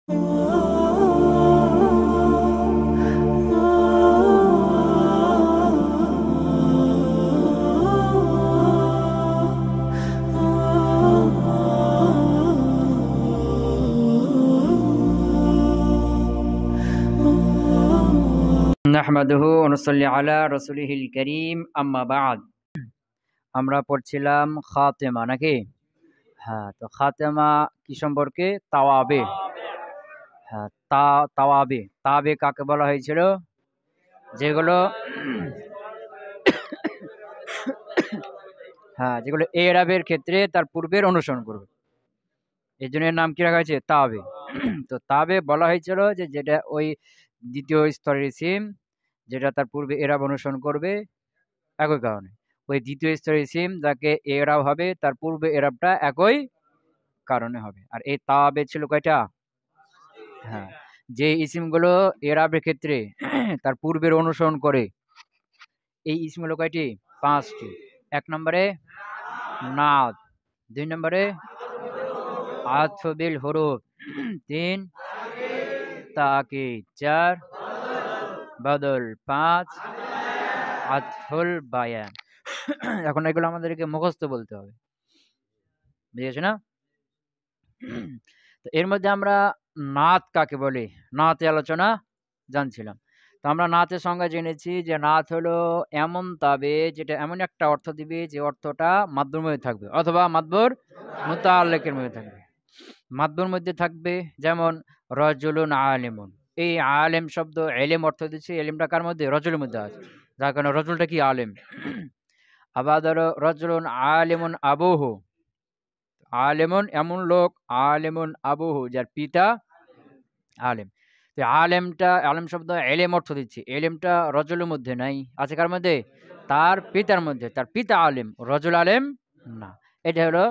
নাহমাদুহু ওয়া নুসাল্লি আলা রাসূলিহিল কারীম আম্মা বা'দ। আমরা পড়ছিলাম খাতেমা নাকি? হ্যাঁ, তো খাতেমা কি সম্পর্কে? তাওয়াবে। হ্যাঁ, তাওয়াবে তাওয়াবে কাকে বলা হয়েছিল? যেগুলো হ্যাঁ, যেগুলো এরাবের ক্ষেত্রে তার পূর্বের অনুসরণ করবে, এই জন্য এর নাম কি রাখা হয়েছে? তাওয়াবে। তো তাওয়াবে বলা হয়েছিল যে যেটা ওই দ্বিতীয় স্তরের ইসিম, যেটা তার পূর্বে এরাব অনুসরণ করবে, একই কারণে ওই দ্বিতীয় স্তরের ইসিম যাকে এরাব হবে তার পূর্বে এরাবটা একই কারণে হবে। আর এই তাওয়াবে ছিল কয়টা? হ্যাঁ, যে ইসিমগুলো এরাবের ক্ষেত্রে তার পূর্বের অনুসরণ করে, এই ইসিমগুলো কয়টি? 5টি। 1 নম্বরে নাত, 2 নম্বরে আতফ বিল হুরুফ, 3 তাকিদ, 4 বদল, 5 আতফুল বায়ান। এখন এগুলো আমাদেরকে মুখস্থ বলতে হবে, বুঝেছো না? তো এর মধ্যে আমরা নাত কাকে বলি, নাতে আলোচনা জানছিলাম। তো আমরা নাতের সংজ্ঞা জেনেছি যে নাত হলো এমন তাবে যেটা এমন একটা অর্থ দিবে যে অর্থটা মাদবুর মধ্যে থাকবে অথবা মাদবুর মুতাআল্লিকের মধ্যে থাকবে। মাদবুর মধ্যে থাকবে যেমন রজুলুন আলিমুন, এই আলেম শব্দ এলেম অর্থ দিচ্ছে, এলেমটা কার মধ্যে? রজুলের মধ্যে আছে, যার কারণে রজুলটা কি? আলেম। আবার ধরো রজুলুন আলিমুন আবুহু, আলেমন এমন লোক, আলেমন আবুহু যার পিতা আলেম। তো আলেমটা, আলেম শব্দ এলেম অর্থ দিচ্ছে, এলেমটা রজুলের মধ্যে নাই, আছে কার মধ্যে? তার পিতার মধ্যে, তার পিতা আলেম, রজুল আলেম না। এটা হলো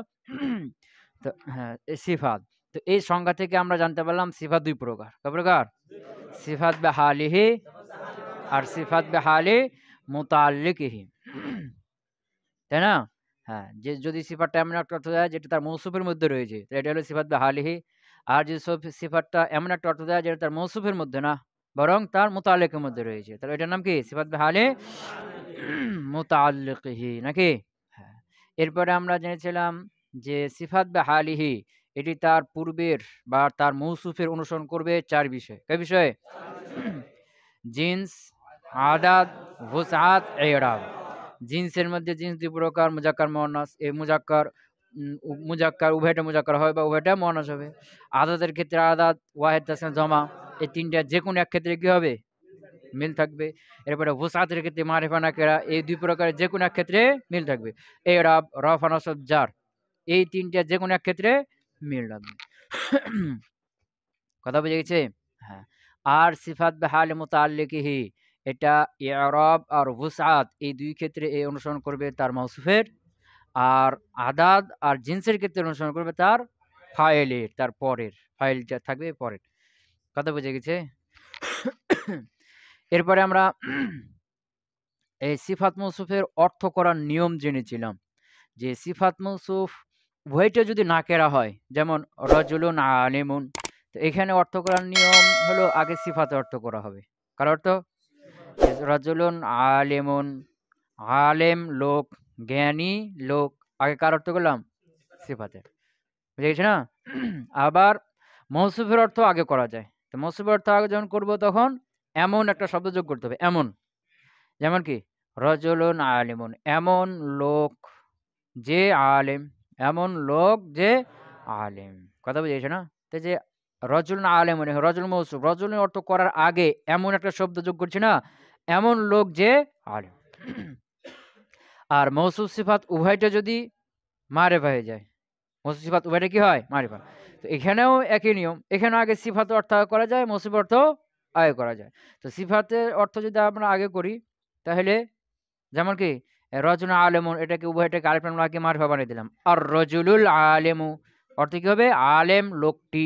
তো হ্যাঁ, এই সিফাত। তো এই সংজ্ঞা থেকে আমরা জানতে পারলাম সিফাত 2 প্রকার। কয় প্রকার? সিফাত বিহালিহি আর সিফাত বিহালি মুতাআল্লিকিহি, তাই না? হ্যাঁ, যে যদি সিফাতটা এমন একটা অর্থ দেয় যেটা তার মৌসুফের মধ্যে রয়েছে, তো এটা হলো সিফাত বিহালিহি। আর যদি সিফাতটা এমন একটা অর্থ দেয় যেটা তার মৌসুফের মধ্যে না, বরং তার মুতাআল্লিকের মধ্যে রয়েছে, তাহলে এটার নাম কি? সিফাত বিহালি মুতাআল্লিকিহি নাকি? হ্যাঁ। এরপরে আমরা জেনেছিলাম যে সিফাত বিহালিহি এটি তার পূর্বের বা তার মৌসুফের অনুসরণ করবে 4 বিষয়। কয় বিষয়? জিন্স, আদাদ, ওসআত, ইরাব। জিন্সের মধ্যে জিন্স 2 প্রকার, মুজাক্কার মুয়ান্নাস। এই মুজাক্কার উভয়টা মুজাক্কার হবে বা উভয়টা মুয়ান্নাস হবে। আদাদের ক্ষেত্রে আদাদ, ওয়াহিদ, তাসনিয়া, জমা, এই 3টা যে কোনো এক ক্ষেত্রে কি হবে? মিল থাকবে। এরপরে ওসআতের ক্ষেত্রে মারিফা নাকিরা, এই 2 প্রকারের যে কোনো এক ক্ষেত্রে মিল থাকবে। ইরাব, রফা, নসব, জার, এই 3টা যে কোনো এক ক্ষেত্রে মিল থাকবে। কথা বুঝে গেছে? হ্যাঁ। আর সিফাত বিহাল মুতাআল্লিকিহি এটা ইরাব আর ওসআত এই 2 ক্ষেত্রে এই অনুসরণ করবে তার মাউসুফের, আর আদাদ আর জিন্সের ক্ষেত্রে অনুসরণ করবে তার ফাইলের, তার পরের ফাইলটা থাকবে পরের। কথা বুঝে গেছে? এরপরে আমরা এই সিফাত মৌসুফের অর্থ করার নিয়ম জেনেছিলাম যে সিফাত মৌসুফ উভয়টা যদি নাকেরা হয়, যেমন রজুলুন আলিমুন, তো এখানে অর্থ করার নিয়ম হলো আগে সিফাতে অর্থ করা হবে। কার অর্থ? রজুলুন আলিমুন, আলেম লোক, জ্ঞানী লোক, আগে কার অর্থ করলাম? সিফাতে। বুঝে গেছে না? আবার মৌসুফের অর্থ আগে করা যায়। তো মৌসুফের অর্থ আগে যখন করবো তখন এমন একটা শব্দ যোগ করতে হবে, এমন। যেমন কি? রজুলুন আলিমুন, এমন লোক যে আলেম, এমন লোক যে আলেম। কথা বুঝে গেছে না? তো যে রজুলুন আলিমুন, রজুল মৌসুফ, রজুলের অর্থ করার আগে এমন একটা শব্দ যোগ করছি না, এমন লোক যে আলেম। আর মৌসুফ সিফাত উভয়টা যদি মারিফা হয়ে যায়, মৌসুফ সিফাত উভয়টা কি হয়? মারিফা। তো এখানেও একই নিয়ম, এখানেও আগে সিফাত অর্থ আগে করা যায়, মৌসুফ অর্থ আগে করা যায়। তো সিফাতের অর্থ যদি আমরা আগে করি তাহলে যেমন কি রজুল আলেমুন, এটাকে উভয়টাকে আলিফ লাম লাগিয়ে মারিফা বানিয়ে দিলাম। আর রজুলুল আলেমু অর্থ কি হবে? আলেম লোকটি,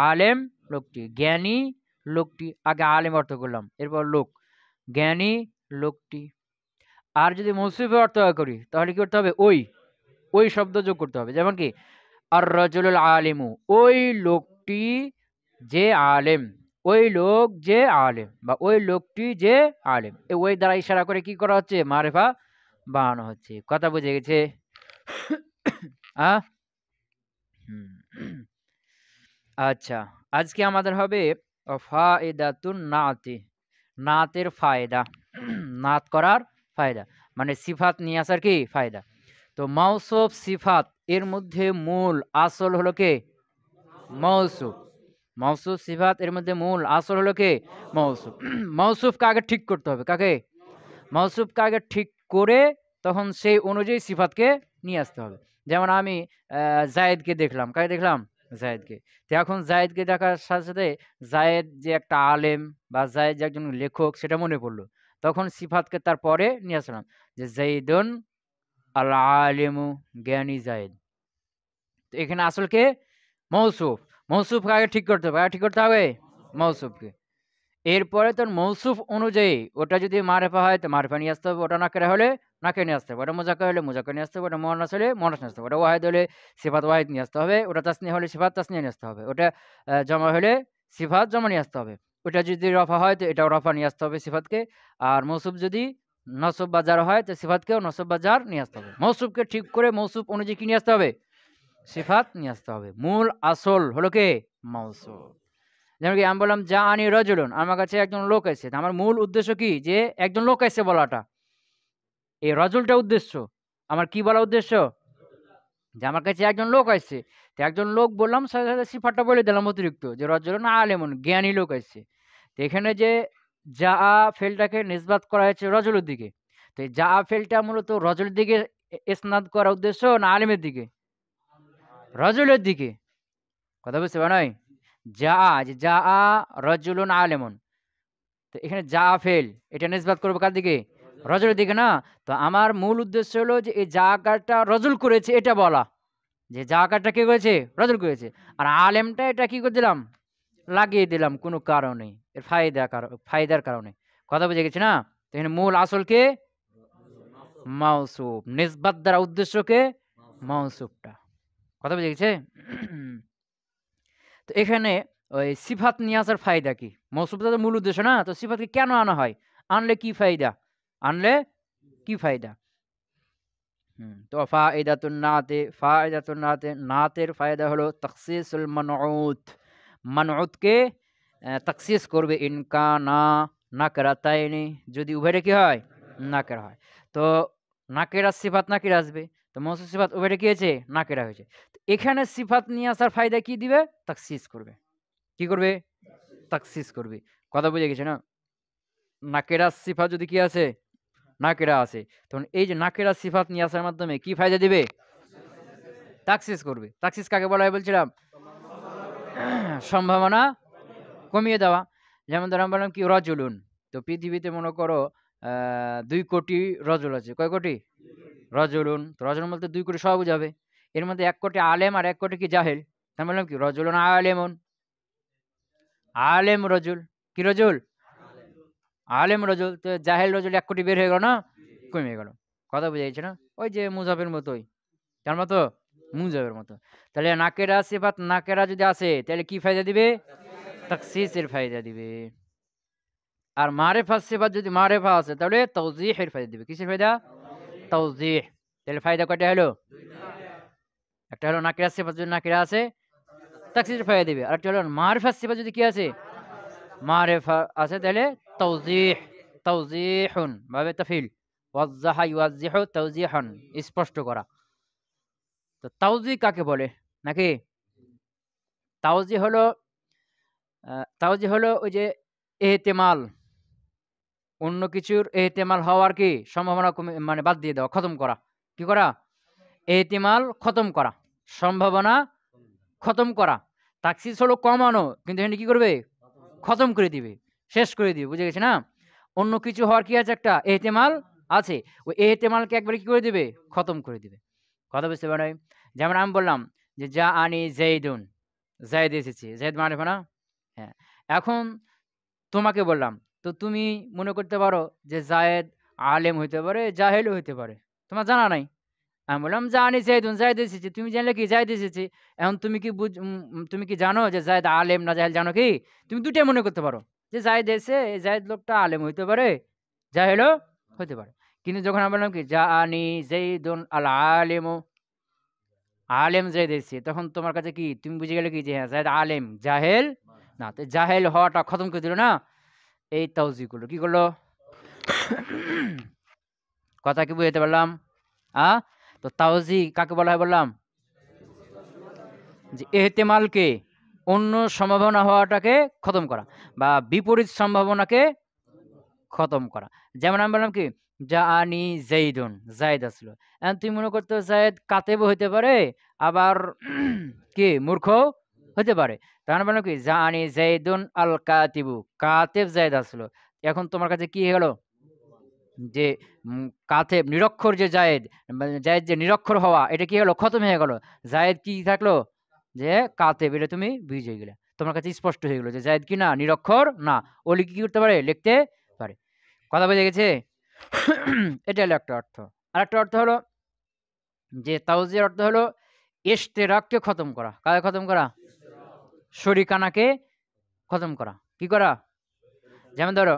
আলেম লোকটি, জ্ঞানী লোকটি, আগে আলেম অর্থ করলাম, এরপর লোক, জ্ঞানী লোকটি। আর যদি মৌসুফে অর্থ করি তাহলে কি করতে হবে? ওই শব্দ যোগ করতে হবে। যেমন কি আর রজুলুল আলিমু, ওই লোকটি যে আলেম, ওই লোক যে আলেম বা ওই লোকটি যে আলেম, ওই দ্বারা ইশারা করে কি করা হচ্ছে, মারেফা বানানো হচ্ছে। কথা বুঝে গেছে? আহ হুম। আচ্ছা, আজকে আমাদের হবে ফায়দাতুন নাতি, নাতের ফায়দা। নাত করার ফায়দা মানে সিফাত নিয়ে আসার কি ফায়দা। তো মাউসুফ সিফাত এর মধ্যে মূল আসল হলো কে? মৌসুফ। মৌসুফ সিফাত এর মধ্যে মূল আসল হলো কে? মৌসুফ। মৌসুফকে আগে ঠিক করতে হবে। কাকে? মৌসুফকে আগে ঠিক করে তখন সেই অনুযায়ী সিফাতকে নিয়ে আসতে হবে। যেমন আমি জায়েদকে দেখলাম। কাকে দেখলাম? জায়েদকে। তো এখন জায়েদকে দেখার সাথে, সাথে জায়েদ যে একটা আলেম বা জায়েদ যে একজন লেখক সেটা মনে পড়লো। তখন সিফাতকে তার পরে নিয়ে আসলাম যে জাইদুন আল আলিমু, জ্ঞানী জায়েদ। তো এখানে আসল কে? মৌসুফ। মৌসুফকে আগে ঠিক করতে হবে। আগে ঠিক করতে হবে মৌসুফকে। এরপরে তোর মৌসুফ অনুযায়ী ওটা যদি মারেফা হয় তো মারেফা নিয়ে আসতে হবে, ওটা নাকেরা হলে নাকে নিয়ে আসতে হবে, ওটা মুজাক্কার হলে মুজাক্কার নিয়ে আসতে হবে, ওটা মুয়ান্নাস হলে মুয়ান্নাস নিয়ে আসতে হবে, ওটা ওয়াহিদ হলে সিফাত ওয়াহিদ নিয়ে আসতে হবে, ওটা তাসনিয়া হলে সিফাত তাসনিয়া নিয়ে আসতে হবে, ওটা জমা হলে সিফাত জমা নিয়ে আসতে হবে, ওটা যদি রফা হয় তো এটাও রফা নিয়ে আসতে হবে সিফাতকে। আর মৌসুফ যদি নসব বা জার হয় তো সিফাতকেও নসব বা জার নিয়ে আসতে হবে। মৌসুফকে ঠিক করে মৌসুফ অনুযায়ী কি নিয়ে আসতে হবে? সিফাত নিয়ে আসতে হবে। মূল আসল হলো কে? মৌসুফ। যেমন কি আমি বললাম যা আনি রজুলুন, আমার কাছে একজন লোক এসে, আমার মূল উদ্দেশ্য কি যে একজন লোক এসে বলাটা, এই রজুলটা উদ্দেশ্য। আমার কি বলা উদ্দেশ্য? যে আমার কাছে একজন লোক আসছে। তো একজন লোক বললাম, সাথে সাথে সিফাতটা বলে দিলাম অতিরিক্ত যে রজুলুন আলেমুন, জ্ঞানী লোক আসছে। তো এখানে যে যা ফেলটাকে নিসবাত করা হয়েছে রজুলের দিকে। তো এই যা ফেলটা মূলত রজুলের দিকে ইসনাদ করা উদ্দেশ্য না আলেমের দিকে? রজুলের দিকে। কথা বুঝতে পারো নাই? যা যে যা রজুলুন আলেমুন, তো এখানে যা ফেল এটা নিসবাত করবো কার দিকে? রজুলের দিকে না? তো আমার মূল উদ্দেশ্য হলো যে এই যা আকারটা রজুল করেছে এটা বলা, যে যা আকারটা কে করেছে? রজুল করেছে। আর আলেমটা এটা কি করে দিলাম? লাগিয়ে দিলাম কোনো কারণে, এর ফায়দার কারণে। কথা বুঝে গেছে না? তো এখানে মূল আসল কে? মাউসুফ। নিসবাত দ্বারা উদ্দেশ্য কে? মাউসুফটা। কথা বুঝে গেছে? তো এখানে ওই সিফাত নিয়ে আসার ফায়দা কি? মৌসুফটা তো মূল উদ্দেশ্য না? তো সিফাতকে কেন আনা হয়? আনলে কি ফায়দা? আনলে কি ফায়দা? তো ফায়দাতুন নাতে, নাতের ফায়দা হলো তাখসিসুল মানউত। মানউতকে তাখসিস করবে ইন কানা নাকরাতাইনি, যদি উভয়টা কি হয়? নাকেরা হয়। তো নাকেরা সিফাত নাকিরা আসবে। তো মৌসুফ সিফাত উভয়টা কি হয়েছে? নাকেরা হয়েছে। তো এখানে সিফাত নিয়ে আসার ফায়দা কি দিবে? তাখসিস করবে। কি করবে? তাখসিস করবে। কথা বুঝে গেছে না? নাকেরা সিফাত যদি কি আছে? নাকেরা আছে। তখন এই যে নাকেরা সিফাত নিয়ে আসার মাধ্যমে কি ফায়দা দিবে? তাখসিস করবে। তাখসিস কাকে বলা হয় বলছিলাম? সম্ভাবনা কমিয়ে দেওয়া। যেমন ধরো আমি বললাম কি রজুলুন। তো পৃথিবীতে মনে করো ২ কোটি রজুল আছে। কয় কোটি? রজুলুন। তো রজুলুন বলতে ২ কোটি সবাই বুঝাবে। এর মধ্যে ১ কোটি আলেম আর ১ কোটি কি জাহেল। আমি বললাম কি রজুলুন আলেমুন। আলেম রজুল। কি রজুল? আলেম রজুল। তো জাহেল রজুল ১ কোটি বের হয়ে গেল না? কমে গেল। কথা বুঝা যাচ্ছে না? ওই যে মুযাফের মতোই। কার মতো? মুযাফের মতো। তাহলে নাকেরা সিফাত নাকেরা যদি আসে তাহলে কি ফায়দা দিবে? তাখসিসের ফায়দা দিবে। আর মারেফা সিফাত যদি মারেফা আছে তাহলে তাওজিহের ফায়দা দিবে। কিসের ফায়দা? তাওজিহ। তাহলে ফায়দা কয়টা হলো? একটা হলো নাকিরা সিফাত যদি নাকিরা আছে তাকসিসের ফায়দা দিবে। আরেকটা হলো মারিফা সিফাত যদি কি আছে? মারিফা আছে তাহলে তাওজিহ। তাওজিহুন ভাবে তাফিল। ওয়াজ্জাহা ইউয়াজ্জিহু তাওজিহান, স্পষ্ট করা। তো তাওজিহ কাকে বলে? নাকি তাওজিহ হলো তাওজিহ হলো ওই যে ইহতিমাল, অন্য কিছুর এহতেমাল হওয়ার কি সম্ভাবনা মানে বাদ দিয়ে দেওয়া, খতম করা। কি করা? এহতিমাল খতম করা, সম্ভাবনা খতম করা। তাকসিস হলো কমানো, কিন্তু এখানে কি করবে? খতম করে দিবে, শেষ করে দিবে। বুঝে গেছে না? অন্য কিছু হওয়ার কি আছে? একটা এহতেমাল আছে, ওই এহতেমালকে একবারে কি করে দিবে? খতম করে দিবে। কথা বুঝতে পারে? যেমন আমি বললাম যে যা আনি জাইদুন, জাইদ এসেছে, জাইদ মারিফা না? হ্যাঁ। এখন তোমাকে বললাম, তো তুমি মনে করতে পারো যে জায়েদ আলেম হইতে পারে, জাহেলও হইতে পারে, তোমার জানা নাই। আমি বললাম জানি জাইদুন, জাইদ এসেছে। তুমি জানলে কি জাইদ এসেছে। এখন তুমি কি জানো যে জাইদ আলেম না জাহেল, জানো কি? তুমি দুটাই মনে করতে পারো যে জাইদ এসে, এই জাইদ লোকটা আলেম হইতে পারে, জাহেলও হইতে পারে। কিন্তু যখন আমি বললাম কি জাআনি যাইদুন আল আলিমু, আলেম জাইদ এসেছে, তখন তোমার কাছে কি তুমি বুঝে গেলে কি যে হ্যাঁ জাইদ আলেম, জাহেল না। তো জাহেল হওয়াটা খতম করে দিল না এই তাওজি করলো। কি করলো? কথা কি বুঝাতে পারলাম? তো তাওজি কাকে বলা হয় বললাম? যে এহতেমালকে, অন্য সম্ভাবনা হওয়াটাকে খতম করা, বা বিপরীত সম্ভাবনাকে খতম করা। যেমন আমি বললাম কি জাআনি যাইদুন, জায়েদ আসলো। এখন তুমি মনে করতে জায়েদ কাতেবও হইতে পারে, আবার কি মূর্খও হতে পারে। তাহলে বললাম কি জাআনি যাইদুন আল কাতিবু, কাতেব জায়েদ আসলো। এখন তোমার কাছে কি হয়ে গেল যে কাতেব নিরক্ষর যে জায়েদ, মানে জায়েদ যে নিরক্ষর হওয়া, এটা কি হলো? খতম হয়ে গেল। জায়েদ কি থাকলো? যে কাতেব, এটা তুমি বুঝে গেলে, তোমার কাছে স্পষ্ট হয়ে গেল যে জায়েদ কি না, নিরক্ষর না। ওলি কি করতে পারে? লিখতে পারে। কথা বুঝে গেছে? এটা হলো একটা অর্থ। আরেকটা অর্থ হলো যে তাওজির অর্থ হলো ইশতেরাককে খতম করা। কাকে খতম করা? শরিকানাকে খতম করা। কি করা? যেমন ধরো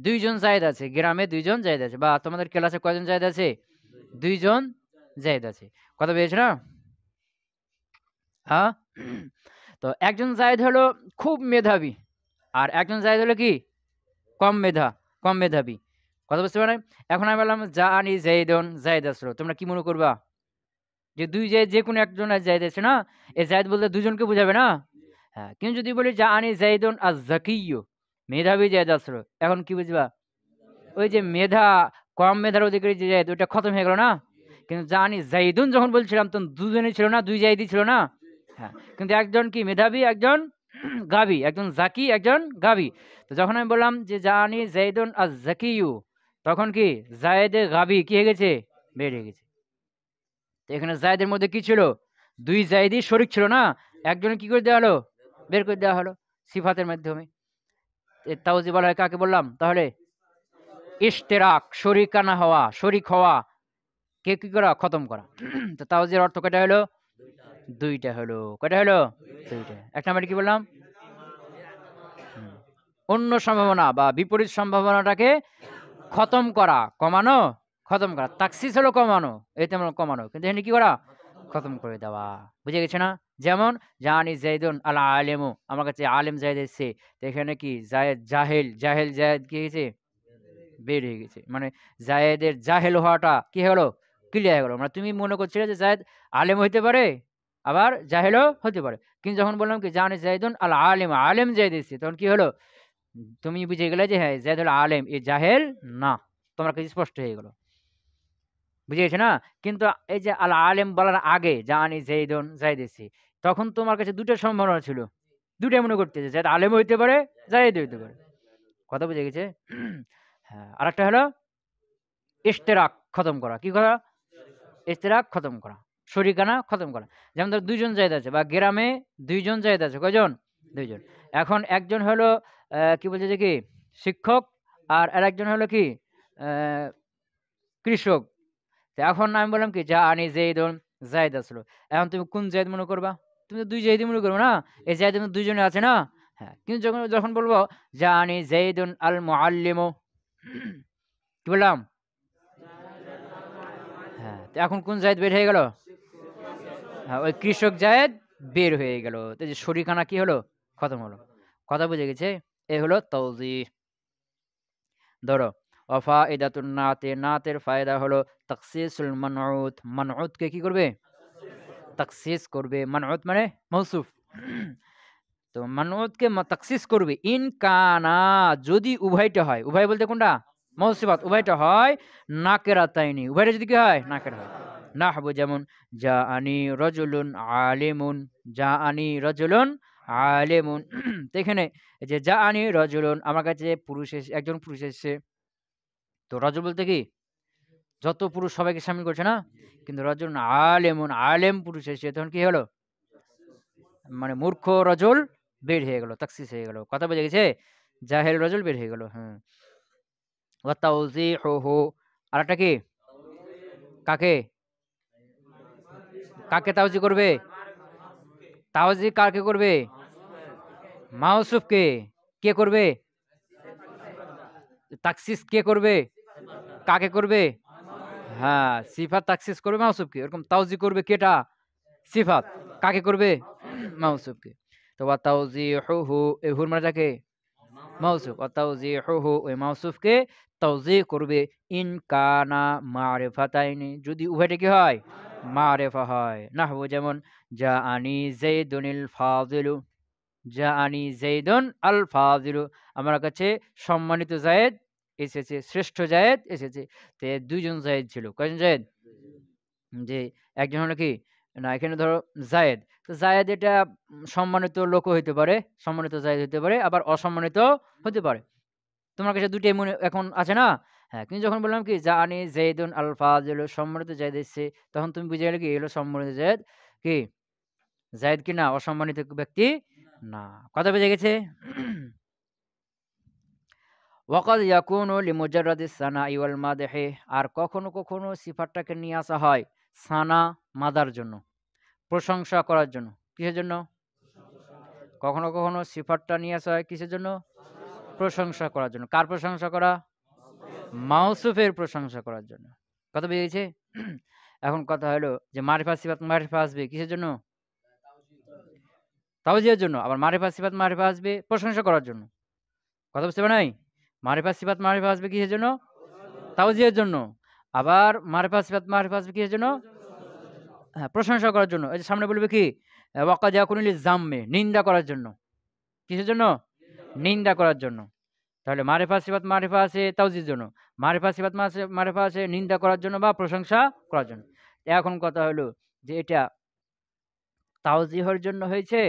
দুইজন জায়েদ আছে, গ্রামে দুইজন জায়েদ আছে, বা তোমাদের ক্লাসে কয়জন জায়েদ আছে? দুইজন জায়েদ আছে। কথা পেয়েছো না? হ্যাঁ। তো একজন জায়েদ হলো খুব মেধাবী, আর একজন জায়েদ হলো কি কম মেধাবী। কথা বুঝতে পারে? এখন আমি বললাম জাআনি যাইদুন, জায়েদ আসলো। তোমরা কি মনে করবা? যে দুই জায়েদ, যে কোনো একজন জায়েদ আছে না, এই জায়েদ বলতে দুজনকে বুঝাবে না? হ্যাঁ। কিন্তু যদি বলি জাআনি যাইদুন আজ জাকিয়্যু, মেধাবী জায়েদ আসলো, এখন কি বুঝবা? ওই যে মেধা, কম মেধার অধিকারী যে জায়েদ, ওইটা খতম হয়ে গেল না? কিন্তু জানি যাইদুন যখন বলছিলাম তখন দুজনই ছিল না, দুই জায়েদই ছিল না? হ্যাঁ। কিন্তু একজন কি মেধাবী, একজন গাবি, একজন জাকি, একজন গাবি। তো যখন আমি বললাম যে জানি যাইদুন আজ জাকিয়্যু, তখন কি জায়েদে গাবি কি হয়ে গেছে? বের হয়ে গেছে। তো এখানে জায়েদের মধ্যে কি ছিল? দুই জায়েদই শরিক ছিল না? একজন কি করে দেওয়া হলো? বের করে দেওয়া হলো সিফাতের মাধ্যমে। তাওজি বলা হয় কাকে বললাম তাহলে? ইশতেরাক, শরিকানা হওয়া, শরিক হওয়া কে কি করা? খতম করা। তো তাওজির অর্থ কয়টা হলো? দুইটা হলো। কয়টা হলো? দুইটা। এক নম্বরে কি বললাম? হুম। অন্য সম্ভাবনা বা বিপরীত সম্ভাবনাটাকে খতম করা, কমানো, খতম করা। তাকসিস হলো কমানো, এতে আমরা কমানো, কিন্তু এখানে কি করা? খতম করে দেওয়া। বুঝে গেছে না? যেমন জানি যাইদুন আল আলেমু, আমার কাছে আলেম জায়েদ এসেছে। তো এখানে কি জায়েদ জাহেল, জাহেল জায়েদ কি হয়েছে? বের হয়ে গেছে। মানে জায়েদের জাহেল হওয়াটা কি হলো? ক্লিয়ার হয়ে গেল। মানে তুমি মনে করছিলে যে জায়েদ আলেম হইতে পারে, আবার জাহেলও হতে পারে। কিন্তু যখন বললাম কি জানি যাইদুন আল আলেম, আলেম জায়েদ এসেছে, তখন কি হলো? তুমি বুঝে গেলে যে হ্যাঁ জায়েদ হলো আলেম, এ জাহেল না। তোমার কাছে স্পষ্ট হয়ে গেল। বুঝে গেছে না? কিন্তু এই যে আল আলেম বলার আগে জানি যাইদুন, জায়েদ এসেছে, তখন তোমার কাছে দুটো সম্ভাবনা ছিল। দুটাই মনে করতে যে জায়েদ আলেম হইতে পারে, জায়েদ হইতে পারে। কথা বুঝে গেছে? হ্যাঁ। আরেকটা হলো ইশতেরাক খতম করা। কি করা? ইশতেরাক খতম করা। শরিকানা খতম করা। যেমন ধরো ২ জন জায়েদ আছে, বা গ্রামে ২ জন জায়েদ আছে। কয়জন? ২ জন। এখন একজন হলো কি বলছে যে কি শিক্ষক, আর আরেকজন হলো কি অ্যা কৃষক। তো এখন আমি বললাম কি জাআনি যাইদুন, জায়েদ আসলো। এখন তুমি কোন জায়েদ মনে করবা? তুমি তো ২ জায়েদই মনে করবে না? এই জায়েদের মধ্যে ২ জনে আছে না? হ্যাঁ। কিন্তু যখন যখন বলব জাআনি যাইদুন আল মুআল্লিমু, কি বললাম? হ্যাঁ। তো এখন কোন জায়েদ বের হয়ে গেল? হ্যাঁ, ওই কৃষক জায়েদ বের হয়ে গেল। তো এই যে শরিকানা কি হলো? খতম হলো। কথা বুঝে গেছে? এ হলো তাওজিহ। ধরো ওয়াফাইদাতুন নাতে, নাতের ফায়দা হলো তাখসিসুল মানউত, মানউতকে কি করবে? তাখসিস করবে। মানউত মানে মৌসুফ। তো মানউতকে তাখসিস করবে ইন কানা, যদি উভয়টা হয়। উভয় বলতে কোনটা? মৌসুফাত। উভয়টা হয় নাকেরাতাইনি, উভয়টা যদি কি হয়? নাকেরা হয়। নাহবু যেমন জাআনি রাজুলুন আলিমুন, জাআনি রাজুলুন আলিমুন। তো এখানে এই যে জাআনি রাজুলুন, আমার কাছে পুরুষ একজন পুরুষ এসেছে। তো রাজুল বলতে কি যত পুরুষ সবাইকে শামিল করছে না? কিন্তু রাজুলুন আলিমুন, আলেম পুরুষ এসেছে, তখন কি হলো? মানে মূর্খ রজুল বের হয়ে গেল, তাকসিস হয়ে গেল। কথা বুঝে গেছে? জাহেল রজুল বের হয়ে গেল। হ্যাঁ। ওয়া তাওজিহুহু, আরেকটা কি? কাকে? কাকে তাওজি করবে? তাওজি কাকে করবে? মাউসুফকে। কে করবে? তাকসিস কে করবে? কাকে করবে? হ্যাঁ, সিফাত তাকসিস করবে মাউসুফকে। এরকম তাওজি করবে কেটা? সিফাত। কাকে করবে? মাউসুফকে। তো ওয়া তাওজিহুহু, এই হুর মানে যাকে? মাউসুফ। ওয়া তাওজিহুহু, ওই মাউসুফকে তাওজি করবে ইন কানা মারিফাতাইনি, যদি উভয়টা কি হয়? মারিফা হয়। নাহবু যেমন জাআনি যাইদুনিল ফাযিলু, জাআনি যাইদুন আল ফাযিলু, আমার কাছে সম্মানিত যায়েদ এসেছে, শ্রেষ্ঠ যায়েদ এসেছে। তো এ ২ জন যায়েদ ছিল। কয়জন যায়েদ? যে একজন হলো কি, না এখানে ধরো যায়েদ। তো যায়েদ এটা সম্মানিত লোকও হইতে পারে, সম্মানিত যায়েদ হইতে পারে, আবার অসম্মানিত হতে পারে। তোমার কাছে ২ টাই মনে এখন আছে না? হ্যাঁ, কিন্তু যখন বললাম কি জাআনি যাইদুন আল ফাযিলু, সম্মানিত যায়েদ এসেছে, তখন তুমি বুঝে গেলে কি এ হলো সম্মানিত যায়েদ, কি যায়েদ কি না অসম্মানিত ব্যক্তি না। কথা বুঝে গেছে? ওয়াকাদ ইয়াকুনু লিমুজাররাদিস সানাই ওয়াল মাদহি, আর কখনো কখনো সিফাতটাকে নিয়ে আসা হয় সানা, মাদার জন্য, প্রশংসা করার জন্য। কিসের জন্য? কখনো কখনো সিফাতটা নিয়ে আসা হয় কিসের জন্য? প্রশংসা করার জন্য। কার প্রশংসা করা? মাউসুফের প্রশংসা করার জন্য। কথা বুঝে গেছে? এখন কথা হলো যে মারিফা সিফাত মারিফা আসবে কিসের জন্য? তাওজিহের জন্য। আবার মারিফা সিফাত মারিফা আসবে প্রশংসা করার জন্য। কথা বুঝতে পারে নাই? মারিফা সিফাত মারিফা আসবে কিসের জন্য? তাওজিহের জন্য। আবার মারিফা সিফাত মারিফা আসবে কিসের জন্য? হ্যাঁ, প্রশংসা করার জন্য। এই যে সামনে বলবে কি ওয়াকাদ ইয়াকুনু লিযাম্মি, নিন্দা করার জন্য। কিসের জন্য? নিন্দা করার জন্য। তাহলে মারিফা সিফাত মারিফা আছে তাওজিহের জন্য। মারিফা সিফাত মারিফা আছে নিন্দা করার জন্য বা প্রশংসা করার জন্য। এখন কথা হলো যে এটা তাওজিহের জন্য হয়েছে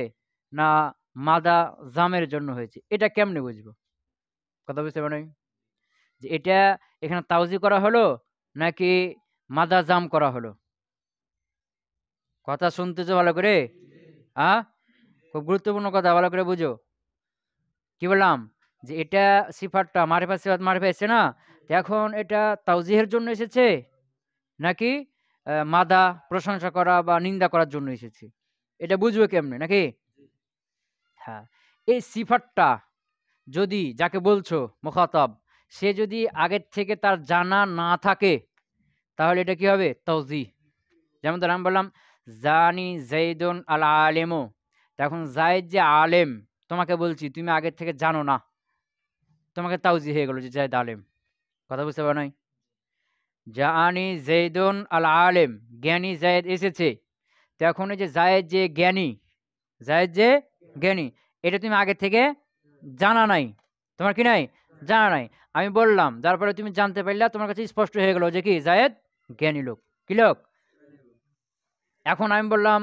না মাদা জামের জন্য হয়েছে, এটা কেমনে বুঝবো? কথা বুঝতে পারেন? যে এটা এখানে তাওজি করা হলো নাকি মাদা জাম করা হলো? কথা শুনতেছো ভালো করে? খুব গুরুত্বপূর্ণ কথা, ভালো করে বুঝো। কি বললাম? যে এটা সিফাতটা মারিফা সিফাত মারিফা এসেছে না? তো এখন এটা তাওজিহের জন্য এসেছে নাকি মাদা প্রশংসা করা বা নিন্দা করার জন্য এসেছে? এটা বুঝবে কেমনে নাকি? হ্যাঁ, এই সিফাতটা যদি যাকে বলছো মুখাতাব, সে যদি আগের থেকে তার জানা না থাকে তাহলে এটা কি হবে? তাওজিহ। যেমন ধর আমি বললাম জানি যাইদুন আল আলিমু, এখন যায়েদ যে আলেম, তোমাকে বলছি তুমি আগের থেকে জানো না, তোমাকে তাওজিহ হয়ে গেল যে যায়েদ আলেম। কথা বুঝতে পারো নাই? জাআনি যাইদুন আল আলিম, জ্ঞানী যায়েদ এসেছে। তো এখন এই যে যায়েদ যে জ্ঞানী, যায়েদ যে জ্ঞানী, এটা তুমি আগে থেকে জানা নাই, তোমার কি নাই? জানা নাই। আমি বললাম, যার পরে তুমি জানতে পারলা, তোমার কাছে স্পষ্ট হয়ে গেল যে কি যায়েদ জ্ঞানী লোক। কি লোক? এখন আমি বললাম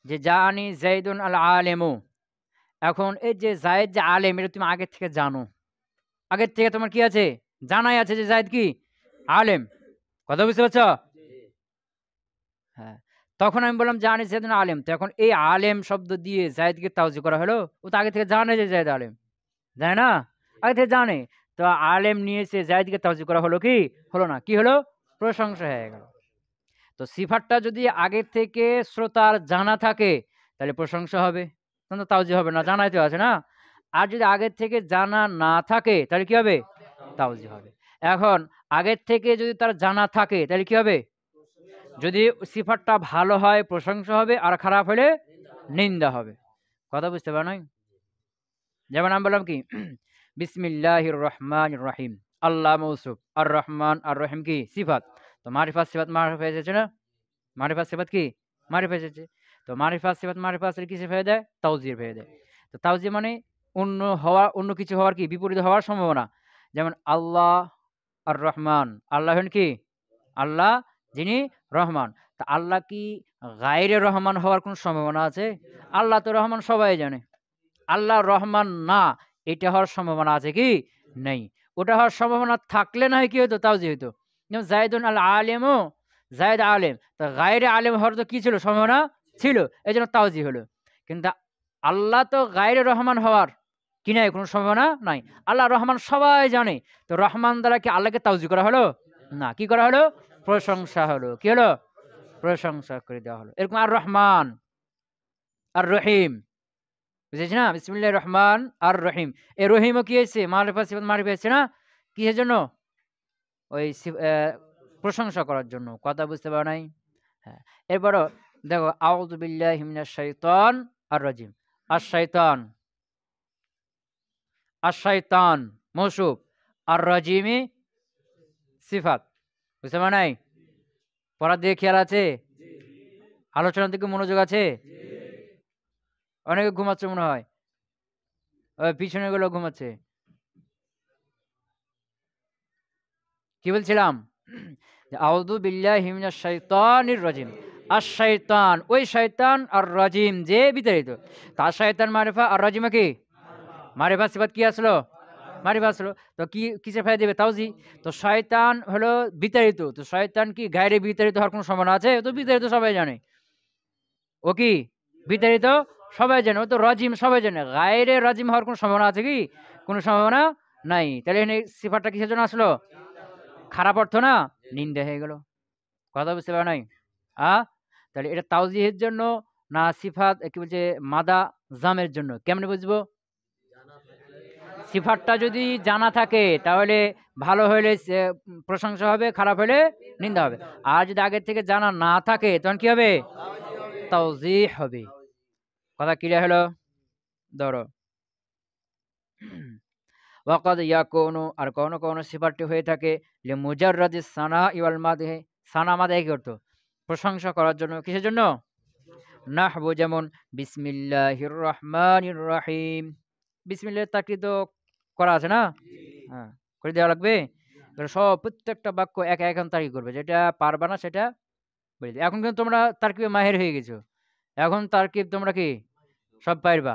যে জাআনি যাইদুন আল আলিমু, এখন এই যে যায়েদ যে আলেম, এটা তুমি আগে থেকে জানো, আগের থেকে তোমার কি আছে? জানাই আছে যে যায়েদ কি আলেম। কথা বুঝতে পারছো? হ্যাঁ, তখন আমি বললাম জানি যায়েদুন আলেম, তো এখন এই আলেম শব্দ দিয়ে যায়েদকে তাওজি করা হলো। ও তো আগে থেকে জানে যে যায়েদ আলেম, জানে না? আগে থেকে জানে। তো আলেম নিয়ে এসে যায়েদকে তাওজি করা হলো কি? হলো না। কি হলো? প্রশংসা হয়ে গেল। তো সিফাতটা যদি আগের থেকে শ্রোতার জানা থাকে তাহলে প্রশংসা হবে, তখন তো তাওজি হবে না, জানাই তো আছে না? আর যদি আগের থেকে জানা না থাকে তাহলে কি হবে? তাওজি হবে। এখন আগের থেকে যদি তার জানা থাকে তাহলে কি হবে? যদি সিফাতটা ভালো হয় প্রশংসা হবে, আর খারাপ হলে নিন্দা হবে। কথা বুঝতে পারো নাই? যেমন আমি বললাম কি বিসমিল্লাহির রহমানির রহিম, আল্লাহ মৌসুফ, আর রহমান আর রহিম কি সিফাত। তো মারিফা সিফাত মারিফা এসেছে না? মারিফা সিফাত কি মারিফা এসেছে। তো মারিফা সিফাত মারিফা আসলে কিসে ফেলে দেয়? তাওজির ফেলে দেয়। তো তাওজি মানে অন্য হওয়া, অন্য কিছু হওয়ার কি বিপরীত হওয়ার সম্ভাবনা। যেমন আল্লাহ আর রহমান, আল্লাহ হন কি? আল্লাহ যিনি রহমান। তা আল্লাহ কি গায়রে রহমান হওয়ার কোন সম্ভাবনা আছে? আল্লাহ তো রহমান, সবাই জানে। আল্লাহ রহমান না, এটা হওয়ার সম্ভাবনা আছে কি? নেই। ওটা হওয়ার সম্ভাবনা থাকলে না হয় কি হতো? তাওজি হইতো। যেমন জায়দুন আল আলেমও, জায়দ আলেম, তা গায়রে আলেম হওয়ার তো কি ছিল? সম্ভাবনা ছিল, এই জন্য তাওজি হলো। কিন্তু আল্লাহ তো গায়রে রহমান হওয়ার কি নাই? কোনো সম্ভাবনা নাই। আল্লাহ রহমান সবাই জানে। তো রহমান দ্বারা কি আল্লাহকে তাওজি করা হলো? না। কি করা হলো? প্রশংসা হলো। কি হলো? প্রশংসা করে দেওয়া হলো। এরকম আর রহমান আর রহিম, বুঝেছি না? বিসমিল্লাহির রহমান আর রহিম, এই রহিমও কি হয়েছে? মারিফা সিফাত মারিফা হয়েছে না? কিসের জন্য? ওই প্রশংসা করার জন্য। কথা বুঝতে পারো নাই? হ্যাঁ, এরপরও দেখো, আউযু বিল্লাহি মিনাশ শাইতান আর রাজিম। আর শাইতান, আর শাইতান মৌসুফ, আর রাজিমি সিফাত। বুঝতে পারো নাই? পড়ার দিকে খেয়াল আছে? আলোচনার দিকে মনোযোগ আছে? অনেকে ঘুমাচ্ছে মনে হয়, ওই পিছনে গুলো ঘুমাচ্ছে। কি বলছিলাম? আউযু বিল্লাহি মিনাশ শাইতানির রাজিম। আশ-শাইতান, ওই শয়তান, আর রাজিম যে বিতাড়িত। তার শয়তান মারিফা, আর রাজিমা কি? মারিফা সিফাত কি আসলো? মারিফা আসলো। তো কি কিসের ফায়দা দিবে? তাওজি। তো শয়তান হলো বিতাড়িত। তো শয়তান কি গায়রে বিতাড়িত হওয়ার কোনো সম্ভাবনা আছে? ও তো বিতাড়িত সবাই জানে। ও কি বিতাড়িত সবাই জানে। ও তো রাজিম সবাই জানে। গায়রে রাজিম হওয়ার কোনো সম্ভাবনা আছে কি? কোনো সম্ভাবনা নাই। তাহলে এখানে সিফাতটা কিসের জন্য আসলো? খারাপ অর্থ না, নিন্দা হয়ে গেল। কথা বুঝতে পারো নাই? আ তাহলে এটা তাওজিহের জন্য না সিফাত কি বলছে মাদা জামের জন্য? কেমনে বুঝবো? সিফাতটা যদি জানা থাকে তাহলে ভালো হইলে প্রশংসা হবে, খারাপ হলে নিন্দা হবে। আর যদি আগের থেকে জানা না থাকে তখন কি হবে? তাওজিহ হবে। কথা ক্লিয়ার হলো? ধরো, ওয়াকাদ ইয়াকুনু, আর কখনো কখনো সিফাতটি হয়ে থাকে লিমুজাররাদিস সানাই ওয়াল মাদহি। সানা মাদহি কি অর্থ? প্রশংসা করার জন্য। কিসের জন্য? নাহবু, যেমন বিসমিল্লাহির রহমানির রহিম। বিসমিল্লাহ তাকরিদ করা আছে না? হ্যাঁ, করে দেওয়া লাগবে। তাহলে সব প্রত্যেকটা বাক্য একা এখন তারিখ করবে, যেটা পারবা না সেটা বলে দিবে। এখন কিন্তু তোমরা তারকিবে মাহির হয়ে গেছো। এখন তারকিব তোমরা কি সব পারবা।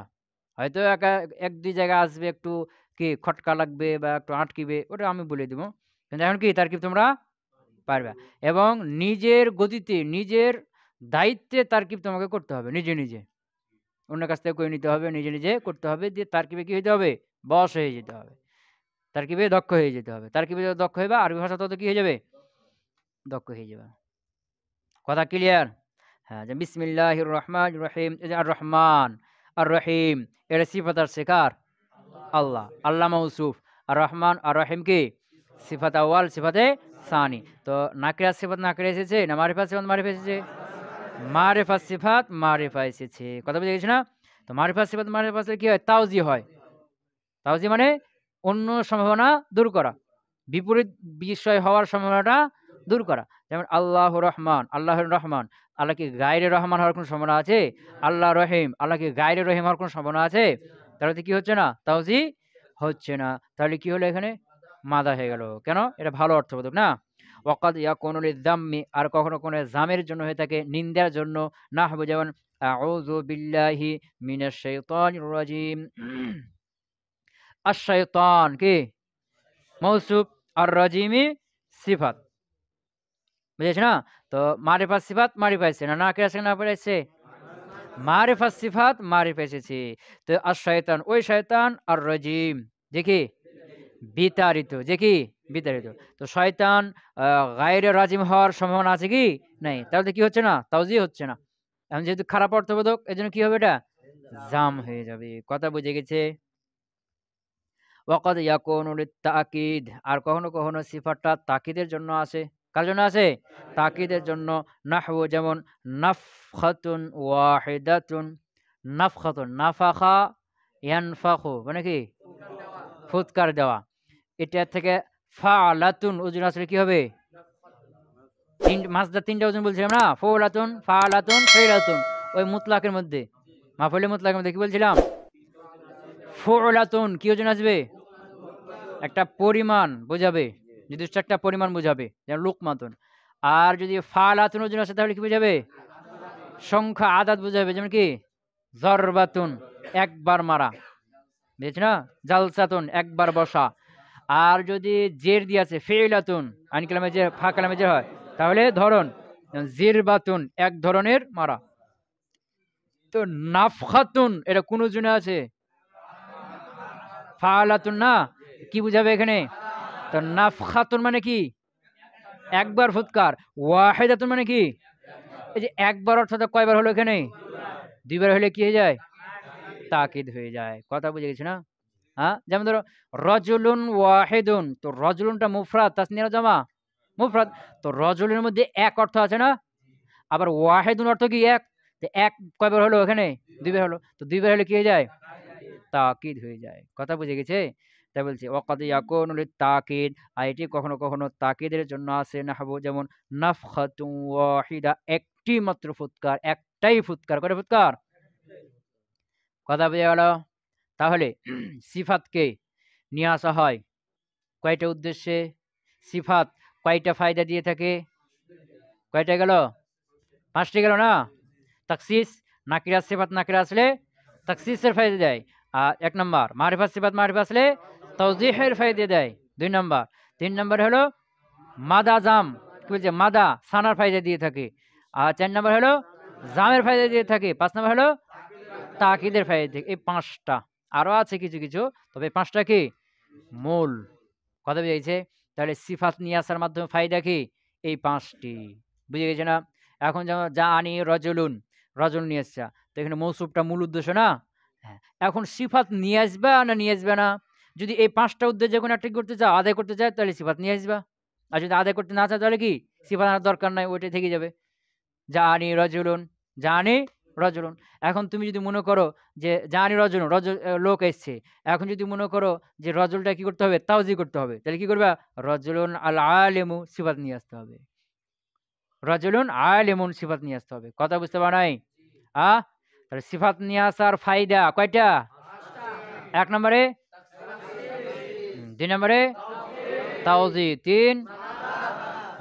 হয়তো একা এক দুই জায়গায় আসবে একটু কি খটকা লাগবে বা একটু আটকিবে, ওটা আমি বলে দিব। কিন্তু এখন কি তারকিব তোমরা পারবা। এবং নিজের গতিতে, নিজের দায়িত্বে তারকিব তোমাকে করতে হবে, নিজে নিজে। অন্যের কাছ থেকে করে নিতে হবে, নিজে নিজে করতে হবে। দিয়ে তারকিবে কি হইতে হবে? বশ হয়ে যেতে হবে। তারকিবে দক্ষ হয়ে যেতে হবে। তারকিবে যত দক্ষ হইবা, আরবি ভাষা তত কি হয়ে যাবে? দক্ষ হয়ে যাবে। কথা ক্লিয়ার? হ্যাঁ, যে বিসমিল্লাহির রহমানির রহিম, এই যে আর রহমান আর রহিম, এটা সিফাত আর শিকার আল্লাহ, আল্লাহ মৌসুফ। আর রহমান আর রহিম কি? সিফাত আউয়াল, সিফাতে সানি। তো নাকিরা সিফাত নাকিরা এসেছে না মারিফা সিফাত মারিফা এসেছে? মারিফা সিফাত মারিফা এসেছে। কথা বুঝে গেছি না? তো মারিফা সিফাত মারিফা কি হয়? তাওজি হয়। তাওজি মানে অন্য সম্ভাবনা দূর করা, বিপরীত বিষয় হওয়ার সম্ভাবনাটা দূর করা। যেমন আল্লাহ রহমান, আল্লাহর রহমান, আল্লাহ কি গায়রে রহমান হওয়ার কোনো সম্ভাবনা আছে? আল্লাহ রহিম, আল্লাহ কি গায়রে রহিম হওয়ার কোনো সম্ভাবনা আছে? তাহলে তো কি হচ্ছে না? তাওজি হচ্ছে না। তাহলে কি হলো এখানে? মাদা হয়ে গেল। কেন? এটা ভালো অর্থবোধক না। ওয়াকাদ ইয়াকুনু লিযাম্মি, আর কখনো কোনো জামের জন্য হয়ে থাকে, নিন্দার জন্য। নাহবু, যেমন আউযু বিল্লাহি মিনাশ শাইতানির রাজিম। আশ-শাইতান কি? মৌসুফ, আর রাজিমি সিফাত। বুঝেছ না? তো মারিফা সিফাত মারিফা এসেছে না, নাকিরা সিফাত নাকিরা এসেছে? মারিফা সিফাত মারিফা এসেছে। তো আশ-শাইতান, ওই শয়তান, আর রাজিম যে কি? বিতাড়িত, যে কি? বিতাড়িত। তো শয়তান গায়রে রাজিম হওয়ার সম্ভাবনা আছে কি? নাই। তাহলে তো কি হচ্ছে না? তাওজি হচ্ছে না। এখন যেহেতু খারাপ অর্থবোধক, এজন্য কি হবে এটা? জাম হয়ে যাবে। কথা বুঝে গেছে? ওয়াকাদ ইয়াকুনু লিত-তাকিদ, আর কখনো কখনো সিফাতটা তাকিদের জন্য আসে। কার জন্য আসে? তাকিদের জন্য। নাহউ, যেমন নাফখাতুন ওয়াহিদাতুন। নাফখাতুন, নাফাখা ইয়ানফাখু মানে কি? ফুৎকার দেওয়া। এটা থেকে ফাআলাতুন ওজন আসলে কি হবে? মাসদার তিনটা ওজন বলছিলাম না? ফাউলাতুন, ফাআলাতুন, ফাইলাতুন। ওই মুতলাকের মধ্যে, মাফউলে মুতলাকের মধ্যে কি বলছিলাম? ফুউলাতুন কি ওজন আসবে? একটা পরিমাণ বোঝাবে, নির্দিষ্ট একটা পরিমাণ বোঝাবে, যেমন লুকমাতুন। আর যদি ফালাতুন ওজন আসে তাহলে কি বোঝাবে? সংখ্যা, আদাদ বোঝাবে। যেমন কি? জরবাতুন, একবার মারা। বুঝেছ না? জালসাতুন, একবার বসা। আর যদি জের দিয়ে আছে ফিলাতুন, আইন কালামে যে ফা কালামে যে হয়, তাহলে ধরন জিরবাতুন, এক ধরনের মারা। তো নাফখাতুন এটা কোন ওজনে আছে? ফালাতুন না, কি বুঝাবে এখানে? তো নাফখাতুন মানে কি? একবার ফুৎকার। ওয়াহিদাতুন মানে কি? এই যে একবার অর্থটা কয়বার হলো এখানে? দুইবার হলে কি হয়ে যায়? তাকিদ হয়ে যায়। কথা বুঝে গেছি না? হ্যাঁ? যেমন ধরো রজুলুন ওয়াহিদুন, তো রজুলুনটা মুফরাদ, তাসনিয়া না জামা? মুফরাদ। তো রজুলের মধ্যে এক অর্থ আছে না? আবার ওয়াহিদুন অর্থ কি এক? তো এক কয়বার হলো এখানে? দুইবার হলো। তো দুইবার হলে কি হয়ে যায়? তাকিদ হয়ে যায়। কথা বুঝে গেছে? তাই বলছি ওয়াকাদ ইয়াকুনু লিত-তাকিদ, আর এটি কখনো কখনো তাকিদের জন্য আছে, নাহবু যেমন নাফখাতুন ওয়াহিদা, একটি মাত্র ফুৎকার, একটাই ফুৎকার। কয়টা ফুৎকার? কথা বুঝে গেল? তাহলে সিফাতকে নিয়ে আসা হয় কয়টা উদ্দেশ্যে? সিফাত কয়টা ফায়দা দিয়ে থাকে? কয়টা গেল? ৫টি গেল না? তাকসিস, নাকিরা সিফাত নাকিরা আসলে তাকসিসের ফায়দা দেয়। আর ১ নাম্বার মারিফাত সিফাত মারিফা আসলে তাওজিহের ফায়দা দেয়। ২ নাম্বার। ৩ নাম্বার হলো মাদা জাম, কি বলছে? মাদা সানার ফায়দা দিয়ে থাকে। আর ৪ নাম্বার হলো জামের ফায়দা দিয়ে থাকে। ৫ নাম্বার হলো তাকিদের ফায়দা দিয়ে থাকে। এই ৫টা। আরো আছে কিছু, কিছু। তবে ৫টা কি? মূল। কথা বুঝে গেছে? তাহলে সিফাত নিয়ে আসার মাধ্যমে ফায়দা কি? এই ৫টি। বুঝে গেছে না? এখন যেমন জাআনি রজুলুন, রজুল নিয়ে এসছা। তো এখানে মৌসুফটা মূল উদ্দেশ্য না? হ্যাঁ। এখন সিফাত নিয়ে আসবা না নিয়ে আসবে না? যদি এই ৫টা উদ্দেশ্য যেকোনো একটা করতে চাও, আদায় করতে চাও, তাহলে সিফাত নিয়ে আসবা। আর যদি আদায় করতে না চাও তাহলে কি? সিফাত আনার দরকার নাই, ওইটাই থেকে যাবে। জাআনি রজুলুন, জাআনি রজুলুন। এখন তুমি যদি মনে করো যে জাআনি রজুলুন, লোক এসছে। এখন যদি মনে করো যে রজুলটা কি করতে হবে? তাওজি করতে হবে। তাহলে কি করবা? রজুলুন আল আলিমু সিফাত নিয়ে আসতে হবে। রজুলুন আলিমুন সিফাত নিয়ে আসতে হবে। কথা বুঝতে পারো নাই? তাহলে সিফাত নিয়ে আসার ফায়দা কয়টা? ১ নম্বরে ২ নম্বরে তাওজি, ৩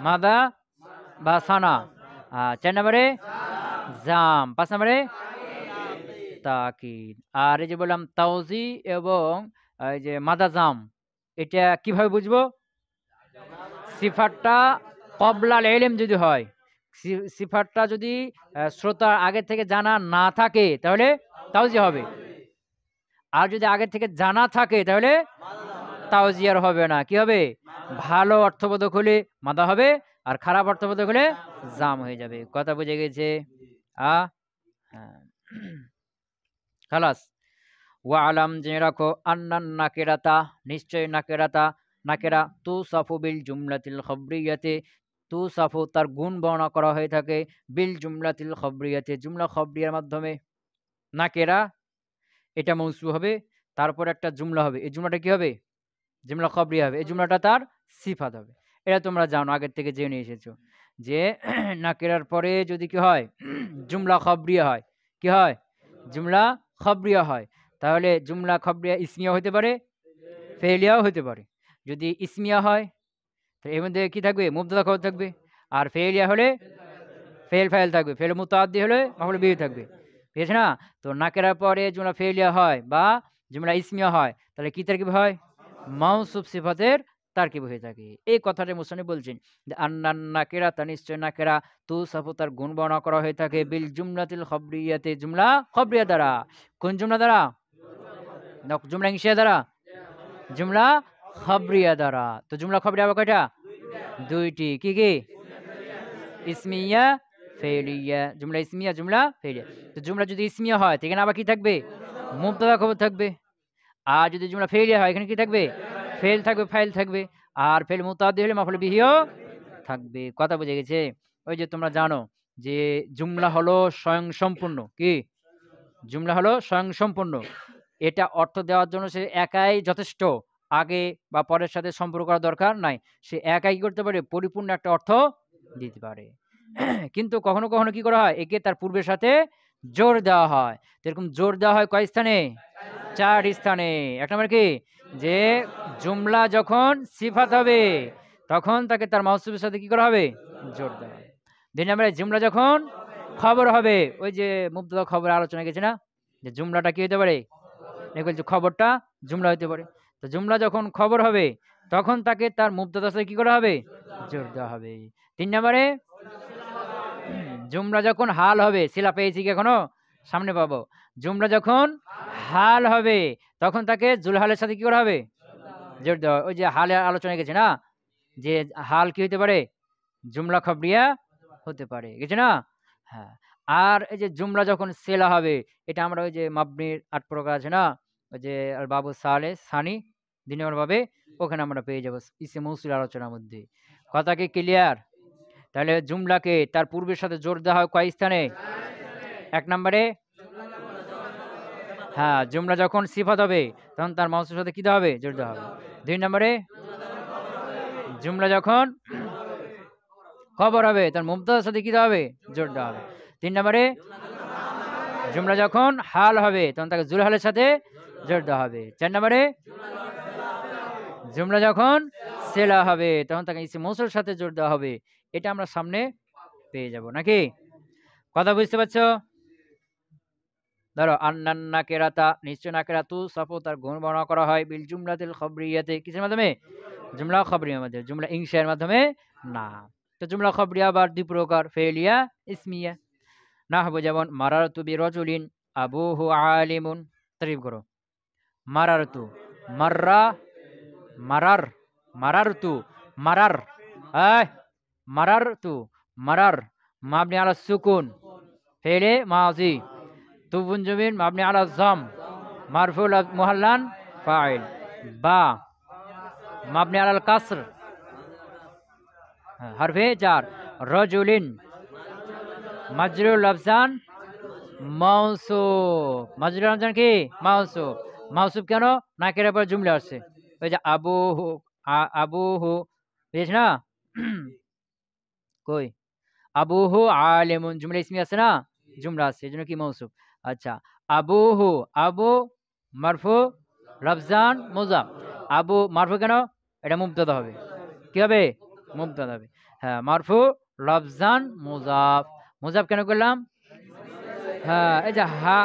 মাদা বা সানা, ৪ নম্বরে জাম, ৫ নম্বরে তাকিদ। আর এই যে বললাম তাওজি এবং এই যে মাদা জাম, এটা কিভাবে বুঝবো? সিফাতটা কবলাল ইলম যদি হয়, সিফাতটা যদি শ্রোতার আগে থেকে জানা না থাকে তাহলে তাওজি হবে। আর যদি আগে থেকে জানা থাকে তাহলে তাওজি আর হবে না। কি হবে? ভালো অর্থবোধক হলে মাদা হবে, আর খারাপ অর্থবোধক হলে জাম হয়ে যাবে। কথা বুঝে গেছে? আ হ্যাঁ। খালাস। ওয়ালাম, জেনে রাখো, আন্নান নাকেরাতা, নিশ্চয় নাকেরাতা, নাকেরা তুসাফু বিল জুমলাতিল খবরিয়াতে, তুসাফু তার গুণ বর্ণনা করা হয়ে থাকে, বিল জুমলাতিল খবরিয়াতে জুমলা খবরিয়ার মাধ্যমে। নাকেরা এটা মৌসু হবে, তারপর একটা জুমলা হবে। এই জুমলাটা কি হবে? জুমলা খবরিয়া হবে। এই জুমলাটা তার সিফাত হবে। এটা তোমরা জানো, আগের থেকে জেনে এসেছো যে নাকেরার পরে যদি কি হয়? জুমলা খবরিয়া হয়। কি হয়? জুমলা খবরিয়া হয়। তাহলে জুমলা খবরিয়া ইসমিয়া হতে পারে, ফেলিয়াও হতে পারে। যদি ইসমিয়া হয় তো এর মধ্যে কি থাকবে? মুবতাদা খবর থাকবে। আর ফেলিয়া হলে ফেল ফাইল থাকবে। ফেল মুতাআদ্দি হলে মাফউল বিহি থাকবে। বুঝেছ না? তো নাকেরার পরে জুমলা ফেলিয়া হয় বা জুমলা ইসমিয়া হয়, তাহলে কি তারকিব হয়? মাউসুফ সিফাতের তারকিব হয়ে থাকে। এই কথাটা মুসান্নিফ বলছেন যে আন্নান নাকিরাতা, নিশ্চয় নাকেরা তুসাফু তার গুণ বর্ণনা করা হয়ে থাকে, বিল জুমলাতিল খবরিয়াতে জুমলা খবরিয়া দ্বারা। কোন জুমলা দ্বারা? জুমলা ইনশিয়া দ্বারা? জুমলা খবরিয়া দ্বারা। তো জুমলা খবরিয়া আবার কয়টা? ২টি। কি কি? ইসমিয়া, ফেলিয়া। জুমলা ইসমিয়া, জুমলা ফেলিয়া। তো জুমলা যদি ইসমিয়া হয় তো এখানে আবার কি থাকবে? মুবতাদা খবর থাকবে। আর যদি জুমলা ফেলিয়া হয় এখানে কি থাকবে? ফেল থাকবে, ফাইল থাকবে। আর ফেল মুতাআদ্দি হলে মাফউল বিহিও থাকবে। কথা বুঝে গেছে? ওই যে তোমরা জানো যে জুমলা হলো স্বয়ংসম্পূর্ণ। কি? জুমলা হলো স্বয়ংসম্পূর্ণ। এটা অর্থ দেওয়ার জন্য সে একাই যথেষ্ট। আগে বা পরের সাথে সম্পর্ক করার দরকার নাই। সে একাই কি করতে পারে? পরিপূর্ণ একটা অর্থ দিতে পারে। কিন্তু কখনো, কখনো কি করা হয়? একে তার পূর্বের সাথে জোর দেওয়া হয়। তো এরকম জোর দেওয়া হয় কয় স্থানে? ৪ স্থানে। ১ নম্বর কি? যে জুমলা যখন সিফাত হবে তখন তাকে তার মাউসুফের সাথে কি করা হবে? জোর দেওয়া হবে। ২ নম্বরে জুমলা যখন খবর হবে, ওই যে মুবতাদা খবর আলোচনা গেছে না? যে জুমলাটা কি হতে পারে? বলছে খবরটা জুমলা হতে পারে। তো জুমলা যখন খবর হবে তখন তাকে তার মুবতাদার সাথে কি করা হবে? জোর দেওয়া হবে। ৩ নম্বরে জুমলা যখন হাল হবে, সিলা পেয়েছি কি এখনো? সামনে পাবো। জুমলা যখন হাল হবে তখন তাকে জুলহালের সাথে কি করা হবে? জোর দেওয়া। ওই যে হালে আলোচনা গেছে না? যে হাল কি হতে পারে? জুমলা খবরিয়া হতে পারে। গেছে না? হ্যাঁ, আর এই যে জুমলা যখন সেলা হবে, এটা আমরা ওই যে মাবনির ৮ প্রকার আছে না? ওই যে আল বাবু সালেস সানি ২ নম্বর বাবে ওখানে আমরা পেয়ে যাবো ইসে মৌসুল আলোচনার মধ্যে। কথা কি ক্লিয়ার? তাহলে জুমলাকে তার পূর্বের সাথে জোর দেওয়া হয় কয় স্থানে? ১ নম্বরে হ্যাঁ, জুমলা যখন সিফাত হবে তখন তার মাউসুলের সাথে কি দেওয়া হবে? জোর দেওয়া হবে। ২ নম্বরে জুমলা যখন খবর হবে তার মুবতাদার সাথে কি দেওয়া হবে? জোর দেওয়া হবে। ৩ নম্বরে জুমলা যখন হাল হবে তখন তাকে জুল হালের সাথে জোর দেওয়া হবে। ৪ নম্বরে জুমলা যখন সেলা হবে তখন তাকে ইসে মৌসুলের সাথে জোর দেওয়া হবে। এটা আমরা সামনে পেয়ে যাব নাকি? কথা বুঝতে পারছো? ধরো আন্নান নাকেরাতা নিশ্চয় নাকেরাতু সাফু তার গুণ বর্ণনা করা হয় বিল জুমলাতিল খবরিয়াতে কিসের মাধ্যমে? জুমলা খবরিয়ার মাধ্যমে। জুমলা ইনশার মাধ্যমে না। তো জুমলা খবরিয়া আবার ২ প্রকার ফেলিয়া ইসমিয়া। নাহবু যেমন মারারতু বিরাজুলিন আবুহু আলিমুন। তারিফ করো। মারারতু মাররা মারার মারারতু মারার আয় মারারতু মারার মাবনি আলা সুকুন ফেলে মাজি তুবুন জমিন মাবনি আলা জাম মারফুল মুহাল্লান ফাইল বা মাবনি আলাল কাসর হরফে জার রাজুলিন মাজরুর লফজান মাউসুফ মাজরুর লফজান কি মাউসুফ মাউসুফ কেন নাকের পর জুমলা আসছে ওই যে আবুহু আবুহু বুঝেছ না কই আবুহু আলিমুন জুমলা ইসমি আছে না জুমলা আছে এজন্য কি মাউসুফ আচ্ছা আবুহু আবু মারফু লফজান মুজাফ আবু মারফু কেন এটা মুবতাদা হবে কি হবে মুবতাদা হবে হ্যাঁ মারফু লফজান মুজাফ মুজাফ কেন করলাম হ্যাঁ এই যে হা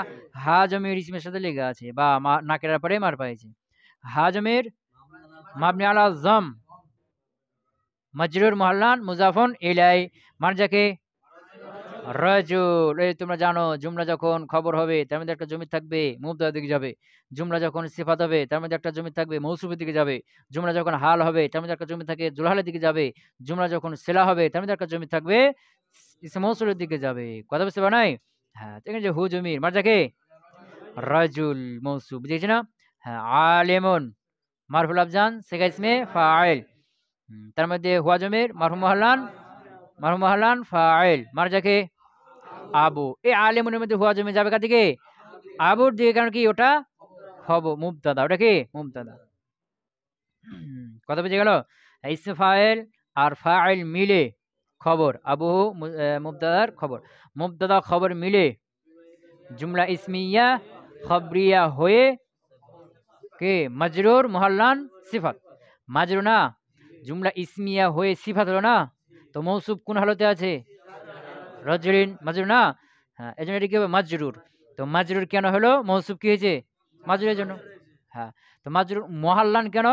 হা জমির ইসমের সাথে লেগে আছে বা নাকেরার পরে মার পাইছে হা জমির মাবনি আলা জাম মাজরুর মুহাল্লান মুজাফুন ইলাই মারজাকে রাজুল এই তোমরা জানো জুমলা যখন খবর হবে তার মধ্যে একটা জমি থাকবে মুবতাদার দিকে যাবে জুমলা যখন সিফাত হবে তার মধ্যে একটা জমি থাকবে মৌসুফের দিকে যাবে জুমলা যখন হাল হবে তার মধ্যে একটা জমি থাকে জুলহালের দিকে যাবে জুমলা যখন সেলা হবে তার মধ্যে একটা জমি থাকবে ইসে মৌসুলের দিকে যাবে কথা বুঝতে পারো নাই হ্যাঁ এখানে যে হু জমির মারজাকে রাজুল মৌসুফ বুঝেছি না হ্যাঁ আলেমন মারফুল আফজান সেকা ইসমে ফাইল তার মধ্যে হুয়া জমির মারফু মহলান ফাইল মারজাকে আবু এই আলেমনের মধ্যে হুয়া জমি যাবে কাদিকে আবুর দিকে কারণ কি ওটা খবর মুবতাদা ওটা কি মুবতাদা কথা বুঝে গেল ইসমে ফাইল আর ফাইল মিলে খবর আবু মুবতাদার খবর মুবতাদা খবর মিলে জুমলা ইসমিয়া খবরিয়া হয়ে কে মাজরুর মুহাল্লান সিফাত মাজরুর না জুমলা ইসমিয়া হয়ে সিফাত হলো না তো মৌসুফ কোন হালতে আছে রাজুলিন মাজরুর না হ্যাঁ এই জন্য এটা কি হবে মাজরুর তো মাজরুর কেন হলো মৌসুফ কি হয়েছে মাজরুরের জন্য হ্যাঁ তো মাজরুর মুহাল্লান কেন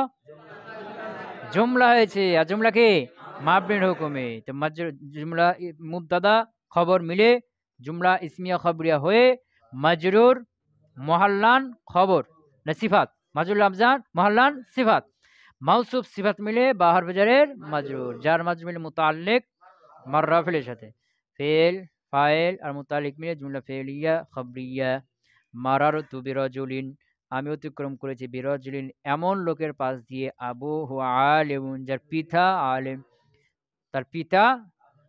জুমলা হয়েছে আর জুমলা কি মাবনির হুকুমে তো মাজরুর জুমলা মুবতাদা খবর মিলে জুমলা ইসমিয়া খবরিয়া হয়ে মাজরুর মুহাল্লান খবর না সিফাত মাজরুল আফজান মুহাল্লান সিফাত মাউসুফ সিফাত মিলে বাহার বাজারের মাজরুর যার মাজরুর মিলে মুতাল্লিক মাররা ফেলের সাথে ফেল ফাইল আর মুতাল্লিক মিলে জুমলা ফেলিয়া খবরিয়া মারারতু বিরাজুলিন আমি অতিক্রম করেছি বিরাজুলিন এমন লোকের পাশ দিয়ে আবু হুয়া আলিমুন যার পিতা আলেম তার পিতা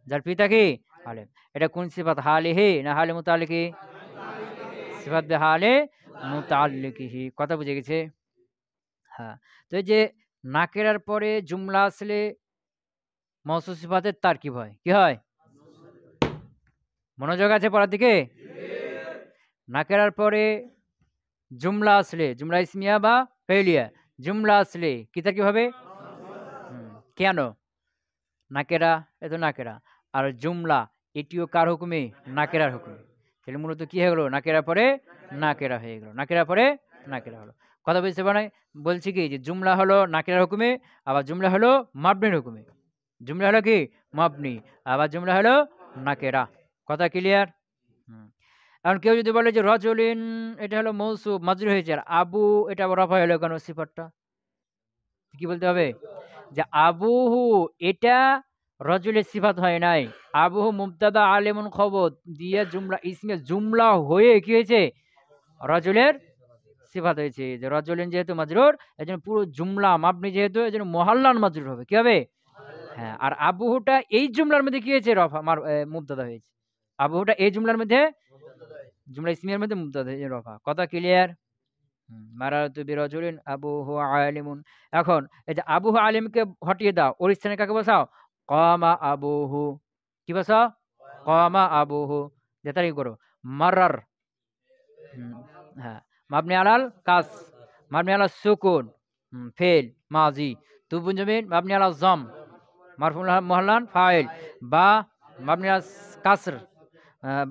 যার পিতা কি আলেম এটা কোন সিফাত হালে হে না হালে মুতাল্লিকি সিফাত বে হালে মুতাল্লিকিহি কথা বুঝে গেছে হ্যাঁ তো এই যে নাকেরার পরে জুমলা আসলে মৌসুফ সিফাতের তারকিব হয় কি হয় মনোযোগ আছে পড়ার দিকে নাকেরার পরে জুমলা আসলে জুমলা ইসমিয়া বা ফেলিয়া জুমলা আসলে কি তারকিব হবে কেন নাকেরা এত নাকেরা আর জুমলা এটিও কার হুকুমে নাকেরার হুকুমে তাহলে মূলত কি হয়ে গেল নাকেরা পরে নাকেরা হয়ে গেল নাকেরা পরে নাকেরা হলো কথা বুঝতে পারে বলছি কি যে জুমলা হলো নাকেরার হুকুমে আবার জুমলা হলো মাবনির হুকুমে জুমলা হলো কি মাবনি আবার জুমলা হলো নাকেরা কথা ক্লিয়ার এখন কেউ যদি বলে যে রাজুলিন এটা হলো মৌসুফ মাজরুর হয়েছে আর আবু এটা আবার রফা হলো কেন সিফাতটা কি বলতে হবে যে আবুহু এটা রজুলের সিফাত হয় নাই। আবুহু মুবতাদা আলেমুন খবর দিয়ে জুমলা ইসমে জুমলা হয়ে কি হয়েছে, রজুলের সিফাত হয়েছে। যে রজুলিন যেহেতু মাজরুর, এজন্য পুরো জুমলা মাবনি যেহেতু, এজন্য মুহাল্লান মাজরুর হবে, কি হবে? হ্যাঁ। আর আবুহুটা এই জুমলার মধ্যে কি হয়েছে, রফা মুবতাদা হয়েছে। আবুহুটা এই জুমলার মধ্যে, জুমলা ইসমিয়ার মধ্যে মুবতাদা হয়েছে, রফা। কথা ক্লিয়ার? মারাতু বিরাজুলিন আবুহু আলিমুন। এখন এই যে আবুহু আলিমকে হটিয়ে দাও, ওর স্থানে কাকে বসাও? কামা আবুহু। কি বসাও? কামা আবুহু। যে তারিখ করো মারার। হ্যাঁ। মাবনি আলাল কাস, মাবনি আলাল সুকুন, ফেল মাজি। তুবুন জমিন মাবনি আলাল জম, মারফুল মুহাল্লান ফাইল। বা মাবনি আলাল কাসর,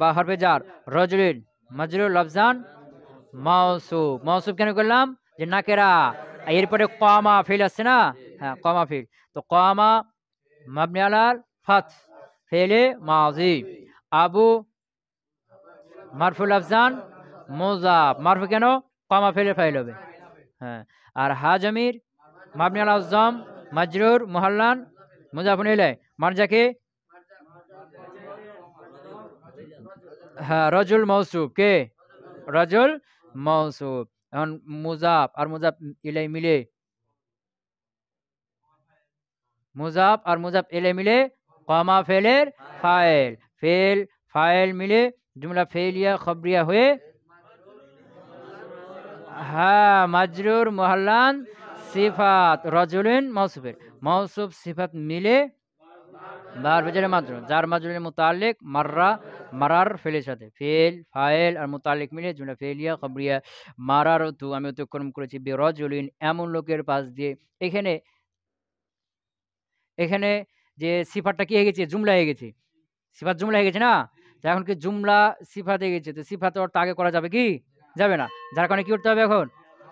বা হরফে জার। রজুলিন মাজরুর লফজান মাউসুফ। মাউসুফ কেন করলাম? যে নাকেরা, এরপরে কমা ফেল আসছে না, হ্যাঁ কমা ফেল। তো কমা মাবনি আলাল ফাত, ফেলে মাজি। আবু মারফুল আফজান মুজাফ, মারফু কেন? কমা ফেলে ফাইল হবে। হ্যাঁ। আর হা জমির মাবনি আলাল জম মাজরুর মুহাল্লান মুজাফুন ইলাইহি, মারজাকে হ্যাঁ রজুল মৌসুফ, কে? রজুল মৌসুফ। এখন মুজাফ আর মুজাফ ইলাই মিলে, মুজাফ আর মুজাফ ইলাই মিলে কমা ফেলের ফাইল, ফেল ফাইল মিলে জুমলা ফেলিয়া খবরিয়া হয়ে, হ্যাঁ মাজরুর মুহাল্লান সিফাত রজুলিন মৌসুফের, মৌসুফ সিফাত মিলে বার বেজারে মাজরুর, যার মাজরুরের মুতাল্লিক মাররা, মারার ফেলের সাথে, ফেল ফাইল আর মুতাল্লিক মিলে জুমলা ফেলিয়া খবরিয়া। মারার তু আমি অতিক্রম করেছি বিরজুলিন এমন লোকের পাশ দিয়ে। এখানে এখানে যে সিফাতটা কি হয়ে গেছে, জুমলা হয়ে গেছে। সিফাত জুমলা হয়ে গেছে না? তো এখন কি জুমলা সিফাত হয়ে গেছে, তো সিফাত অর্থ আগে করা যাবে কি? যাবে না। যার কারণে কি করতে হবে এখন?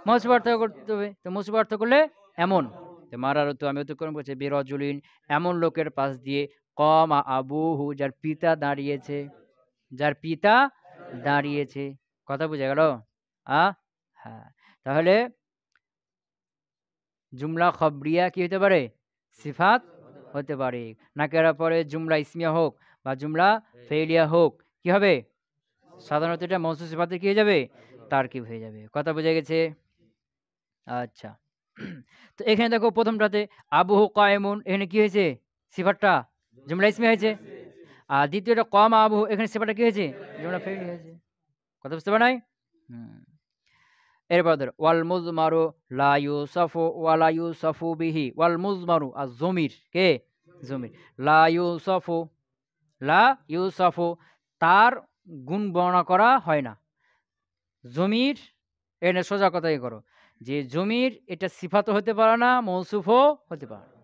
মৌসুফ অর্থ করতে হবে। তো মৌসুফ অর্থ করলে এমন। তো মারার তো আমি অতিক্রম করছি বিরজুলিন এমন লোকের পাশ দিয়ে, কমা আবুহু যার পিতা দাঁড়িয়েছে, যার পিতা দাঁড়িয়েছে। কথা বুঝে গেল? হ্যাঁ। তাহলে জুমলা খবরিয়া কি হতে পারে? সিফাত হতে পারে। নাকেরা পরে জুমলা ইসমিয়া হোক বা জুমলা ফেলিয়া হোক, কি হবে? সাধারণত এটা মৌসুফ সিফাতে কি হয়ে যাবে? তারকিব হয়ে যাবে। কথা বোঝা গেছে? আচ্ছা। তো এখানে দেখো প্রথমটাতে আবুহু কায়েমুন, এখানে কি হয়েছে? সিফাতটা জুমলা ইসমিয়া হয়েছে। আর দ্বিতীয়টা কম আবুহু, এখানে সিফাতটা কি হয়েছে? জুমলা ফেলি হয়েছে। কথা বুঝতে পারে নাই? এরপর ধরো ওয়াল মুজমারু লা ইউসাফু ওয়ালা ইউসাফু বিহি। ওয়াল মুজমারু আর জমির, কে? জমির। লা ইউসাফু, লা ইউসাফু তার গুণ বর্ণনা করা হয় না। জমির এনে সোজা কথাই করো যে জমির এটা সিফাতও হতে পারে না, মৌসুফও হতে পারে না।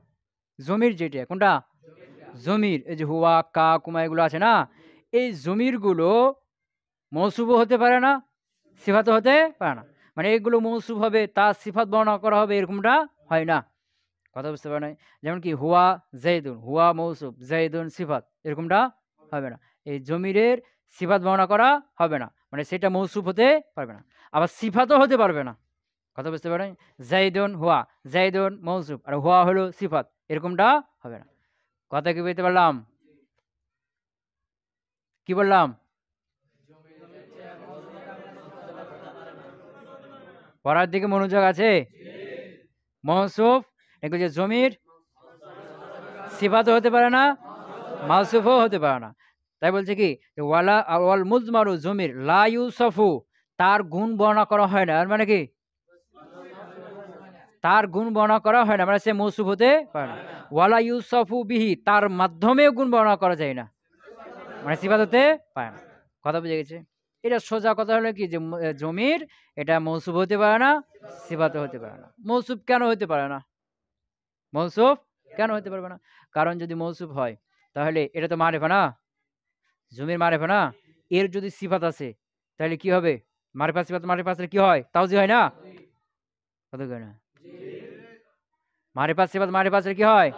জমির যেটা কোনটা? জমির এই যে হুয়া কা কুমা এগুলো আছে না, এই জমিরগুলো মৌসুফও হতে পারে না, সিফাতও হতে পারে না। মানে এগুলো মৌসুফ হবে, তার সিফাত বর্ণনা করা হবে, এরকমটা হয় না। কথা বুঝতে পারে না? যেমন কি হুয়া জাইদুন, হুয়া মৌসুফ জাইদুন সিফাত, এরকমটা হবে না। এই জমিরের সিফাত বর্ণনা করা হবে না, মানে সেটা মৌসুফ হতে পারবে না, আবার সিফাতও হতে পারবে না। কথা বুঝতে পারেন? জাইদুন হুয়া, জাইদুন মৌসুফ আর হুয়া হলো সিফাত, এরকমটা হবে না। কথা কি বুঝতে পারলাম? কি বললাম? পড়ার দিকে মনোযোগ আছে? মৌসুফ এগুলো যে জমির সিফাতও হতে পারে না, মাউসুফও হতে পারে না। তাই বলছে কি যে ওয়ালা ওয়াল মুজমারু জমির লা ইউসাফু তার গুণ বর্ণনা করা হয় না। আর মানে কি তার গুণ বর্ণনা করা হয় না, মানে সে মৌসুফ হতে পারে না। ওয়ালা ইউসাফু বিহি তার মাধ্যমে গুণ বর্ণনা করা যায় না, মানে সিফাত হতে পারে না। কথা বুঝে গেছে? এটা সোজা কথা হলো কি যে জমির এটা মৌসুফ হতে পারে না, সিফাত হতে পারে না। মৌসুফ কেন হতে পারে না? মৌসুফ কেন হতে পারবে না? কারণ যদি মৌসুফ হয় তাহলে এটা তো মারিফা না, জমির মারিফা না, এর যদি সিফাত আছে তাহলে কি হবে? মারিফা সিফাত মারিফা আসলে কি হয়? তাওজি হয় না? কত কয় না? মারিফা সিফাত মারিফা আসলে কি হয়?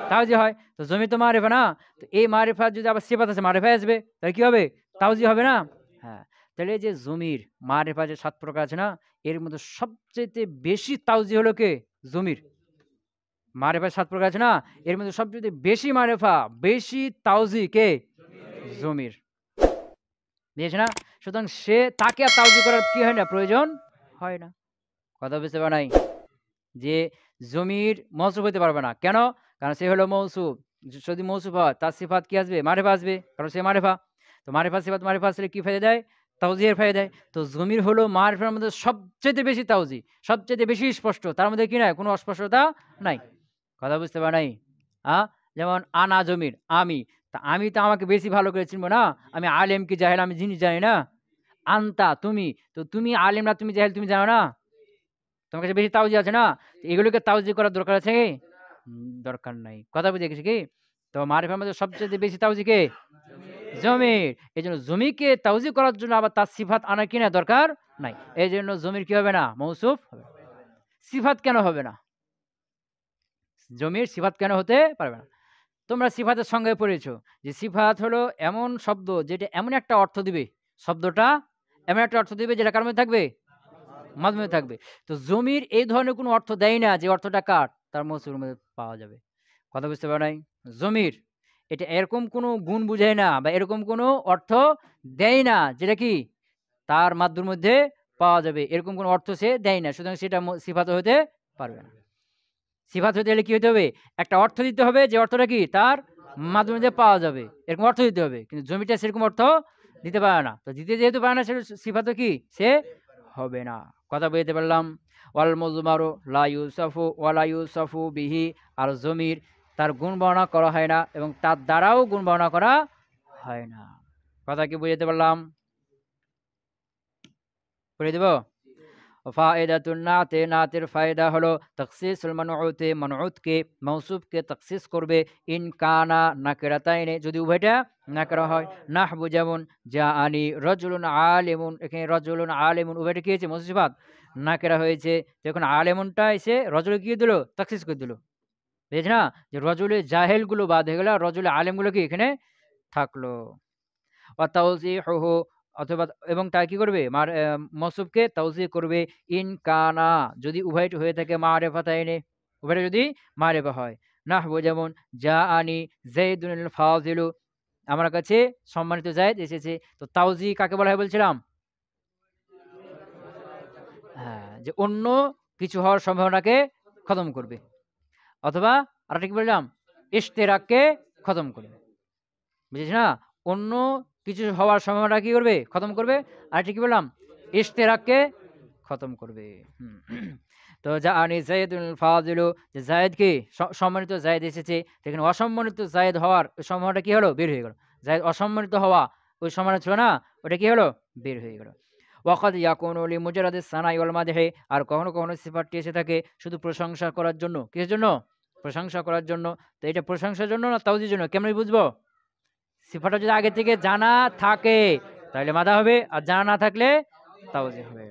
তাওজি হয়। তো জমি তো মারিফা না, তো এই মারিফা যদি আবার সিফাত আছে মারিফা আসবে, তাহলে কি হবে? তাওজি হবে না? হ্যাঁ। তাহলে এই যে জমির মারিফা যে 7 প্রকার আছে না, এর মধ্যে সবচেয়ে বেশি তাওজি হলো কে? জমির। মারেফা ৭ প্রকার আছে না? এর মধ্যে সবচাইতে বেশি মারেফা, বেশি তাওজি কে? জমির। বুঝেছ না? সুতরাং তাকে আর তাওজি করার কি হয় না? প্রয়োজন হয় না। কথা বুঝতে পারা নাই? যে জমির মওসুফ হইতে পারবে না। কেন? কারণ সে হলো মওসুফ। যদি মওসুফ হয় তার সিফাত কি আসবে? মারিফা আসবে। কারণ সে মারিফা। তো মারিফা সিফাত মারিফা আসলে কি ফায়দা দেয়? তাওজিহের ফায়দা দেয়। তো জমির হলো মারিফার মধ্যে সবচাইতে বেশি তাওজি, সবচাইতে বেশি স্পষ্ট। তার মধ্যে কি নাই? কোনো অস্পষ্টতা নাই। কথা বুঝতে পারা নাই? আ যেমন আনা জমির, আমি। তা আমি তো আমাকে বেশি ভালো করে চিনব না? আমি আলেম কি জাহেল আমি জিনিস জানি না? আনতা তুমি। তো তুমি আলেম না তুমি জাহেল তুমি জানো না? তোমার কাছে বেশি তাওজি আছে না? তো এগুলোকে তাওজি করার দরকার আছে কি? দরকার নাই। কথা বুঝে গেছি কি? তো মারিফার মধ্যে সবচাইতে বেশি তাওজি কে? জমির। এজন্য জমিকে তাওজি করার জন্য আবার তার সিফাত আনার কি না দরকার নাই। এজন্য জমির কি হবে না? মৌসুফ হবে। সিফাত কেন হবে না? জমির সিফাত কেন হতে পারবে না? তোমরা সিফাতের সংজ্ঞায় পড়েছো যে সিফাত হলো এমন শব্দ যেটা এমন একটা অর্থ দিবে, শব্দটা এমন একটা অর্থ দিবে যেটা কার মধ্যে থাকবে? মাধ্যমে থাকবে। তো জমির এই ধরনের কোনো অর্থ দেয় না যে অর্থটা কার? তার মৌসুমের মধ্যে পাওয়া যাবে। কথা বুঝতে পারো নাই? জমির এটা এরকম কোনো গুণ বুঝায় না বা এরকম কোনো অর্থ দেয় না যেটা কি তার মাধ্যমের মধ্যে পাওয়া যাবে। এরকম কোনো অর্থ সে দেয় না। সুতরাং সেটা সিফাত হতে পারবে না। সিফাত হতে গেলে কি হতে হবে? একটা অর্থ দিতে হবে যে অর্থটা কি তার মাধ্যমে দিয়ে পাওয়া যাবে। এরকম অর্থ দিতে হবে। কিন্তু জমিটা সেরকম অর্থ দিতে পারে না। তো দিতে যেহেতু পারে না সে সিফাতও কি? সে হবে না। কথা বুঝাতে পারলাম? ওয়াল মুজমারু লা ইউসাফু ওয়া লা ইউসাফু বিহি। আর জমির তার গুণ বর্ণনা করা হয় না এবং তার দ্বারাও গুণ বর্ণনা করা হয় না। কথা কি বুঝাতে পারলাম? পড়ে দেব? ফায়দাতুন নাতে নাতের ফায়দা হলো তাখসিসুল মানউতে মানউতকে মওসুফকে তাখসিস করবে ইন কানা নাকিরাতাইনে যদি উভয়টা নাকিরা হয় নাহবু যেমন জাআনি রাজুলুন আলিমুন এখানে রাজুলুন আলিমুন উভয়টা কি হয়েছে মওসুফাত নাকিরা হয়েছে যখন আলিমুনটা এসে রাজুল কি দিল তাখসিস করে দিল বুঝছ না যে রাজুলে জাহেলগুলো বাদ হয়ে গেল রাজুলে আলিমগুলো কি এখানে থাকলো ওয়াতাউজিহুহু অথবা এবং তা কি করবে মওসুফকে তাওজি করবে ইন কানা যদি উভয়টি হয়ে থাকে মারিফাতাইনে উভয়টা যদি মারিফা হয় নাহবু যেমন জাআনি যাইদুল ফাজিলু আমার কাছে সম্মানিত যায়েদ এসেছে তো তাওজি কাকে বলা হয় বলছিলাম হ্যাঁ যে অন্য কিছু হওয়ার সম্ভাবনাকে খতম করবে অথবা আরেকটা কি বললাম ইশতেরাককে খতম করবে বুঝেছ না অন্য কিছু হওয়ার সম্ভাবনা কি করবে খতম করবে আর কি বললাম ইশতেরাককে খতম করবে তো জাআনি যায়েদুল ফাজিলু যে যায়েদ কি সম্মানিত যায়েদ এসেছে সেখানে অসম্মানিত যায়েদ হওয়ার সম্ভাবনাটা কি হলো বের হয়ে গেল যায়েদ অসম্মানিত হওয়া ওই সম্ভাবনা ছিল না ওটা কি হলো বের হয়ে গেল ওয়াকাদ ইয়াকুনু লিমুজারাদিস সানাই ওয়াল মাদহি আর কখনো কখনো সিফাতটি এসে থাকে শুধু প্রশংসা করার জন্য কিসের জন্য প্রশংসা করার জন্য তো এটা প্রশংসার জন্য না তাওজির জন্য কেমন বুঝবো সিফাতটা যদি আগে থেকে জানা থাকে তাহলে মাদা হবে আর জানা না থাকলে তাওজি হবে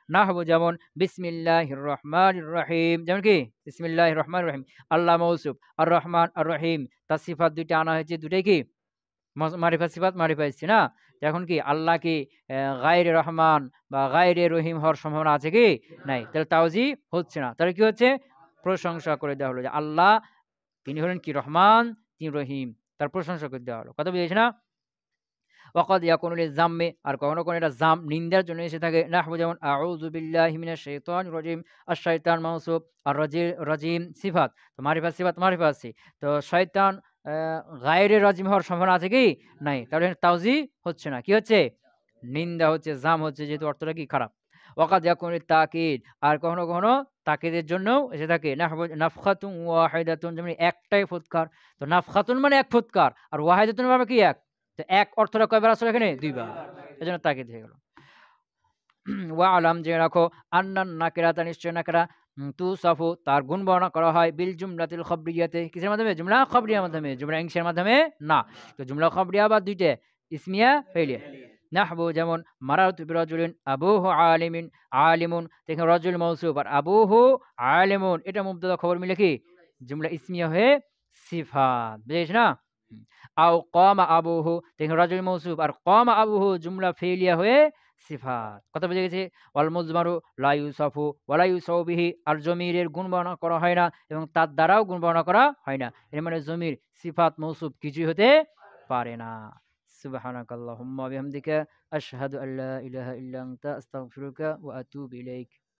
নাহবু যেমন বিসমিল্লাহির রহমানির রহিম যেমন কি বিসমিল্লাহির রহমানির রহিম আল্লাহ মৌসুফ আর রহমান আর রহিম তার সিফাত দুইটা আনা হয়েছে দুটাই কি মারিফা সিফাত মারিফা এসছে না এখন কি আল্লাহ কি গায়রে রহমান বা গায়রে রহিম হওয়ার সম্ভাবনা আছে কি নাই তাহলে তাওজি হচ্ছে না তাহলে কি হচ্ছে প্রশংসা করে দেওয়া হলো যে আল্লাহ তিনি হলেন কি রহমান তিনি রহিম তার প্রশংসা করে দেওয়া হলো কথা বুঝেছি না ওয়াকাদ ইয়াকুনু লিজাম্মি আর কখনো কখনো এটা জাম নিন্দার জন্য এসে থাকে নাহবু যেমন আউযু বিল্লাহি মিনাশ শাইতানির রাজিম আর শয়তান মাউসুফ আর রাজিম সিফাত তো মারিফা সিফাত মারিফা আছে তো শয়তান গায়রে রাজিম হওয়ার সম্ভাবনা আছে কি নাই তাহলে তাওজি হচ্ছে না কি হচ্ছে নিন্দা হচ্ছে জাম হচ্ছে যেহেতু অর্থটা কি খারাপ ওয়াকাদ ইয়াকুনু তাকিদ আর কখনো কখনো তাকিদের জন্যও এসে থাকে নাহবু নাফখাতুন ওয়াহিদাতুন যেমন একটাই ফুৎকার তো নাফখাতুন মানে এক ফুৎকার আর ওয়াহিদাতুন মানে কি এক তো এক অর্থটা কয়বার আসলে এখানে দুইবার এজন্য তাকিদ হয়ে গেল ওয়া আলাম জেনে রাখো আন্নান নাকিরাতা নিশ্চয় নাকিরা তুসাফু তার গুণ বর্ণনা করা হয় বিল জুমলাতিল খবরিয়াতে কিসের মাধ্যমে জুমলা খবরিয়ার মাধ্যমে জুমলা ইনশার মাধ্যমে না তো জুমলা খবরিয়া বা দুইটা ইসমিয়া ফেলিয়া নাহবু যেমন মারাতু বিরাজুলিন আবুহু আলিমিন আলিমুন দেখেন রাজুল মৌসুফ আর আবুহু আলিমুন এটা মুবতাদা খবর মিলে কি জুমলা ইসমিয়া হয়ে সিফাত বুঝেছ না আও কামা আবুহু দেখেন রাজুল মৌসুফ আর কামা আবুহু জুমলা ফেলিয়া হয়ে সিফাত। কথা বুঝে গেছি? ওয়াল মুজমারু লা ইউসাফু ওয়া লা ইউসাউ বিহি। আর জমিরের গুণ বর্ণনা করা হয় না এবং তার দ্বারাও গুণ বর্ণনা করা হয় না। এর মানে জমির, সিফাত, মৌসুফ কিছুই হতে পারে না। সুবহানাকাল্লাহুম্মা ওয়া বিহামদিকা আশহাদু আল্লা ইলাহা ইল্লা আনতা আস্তাগফিরুকা ওয়া আতুবু ইলাইক।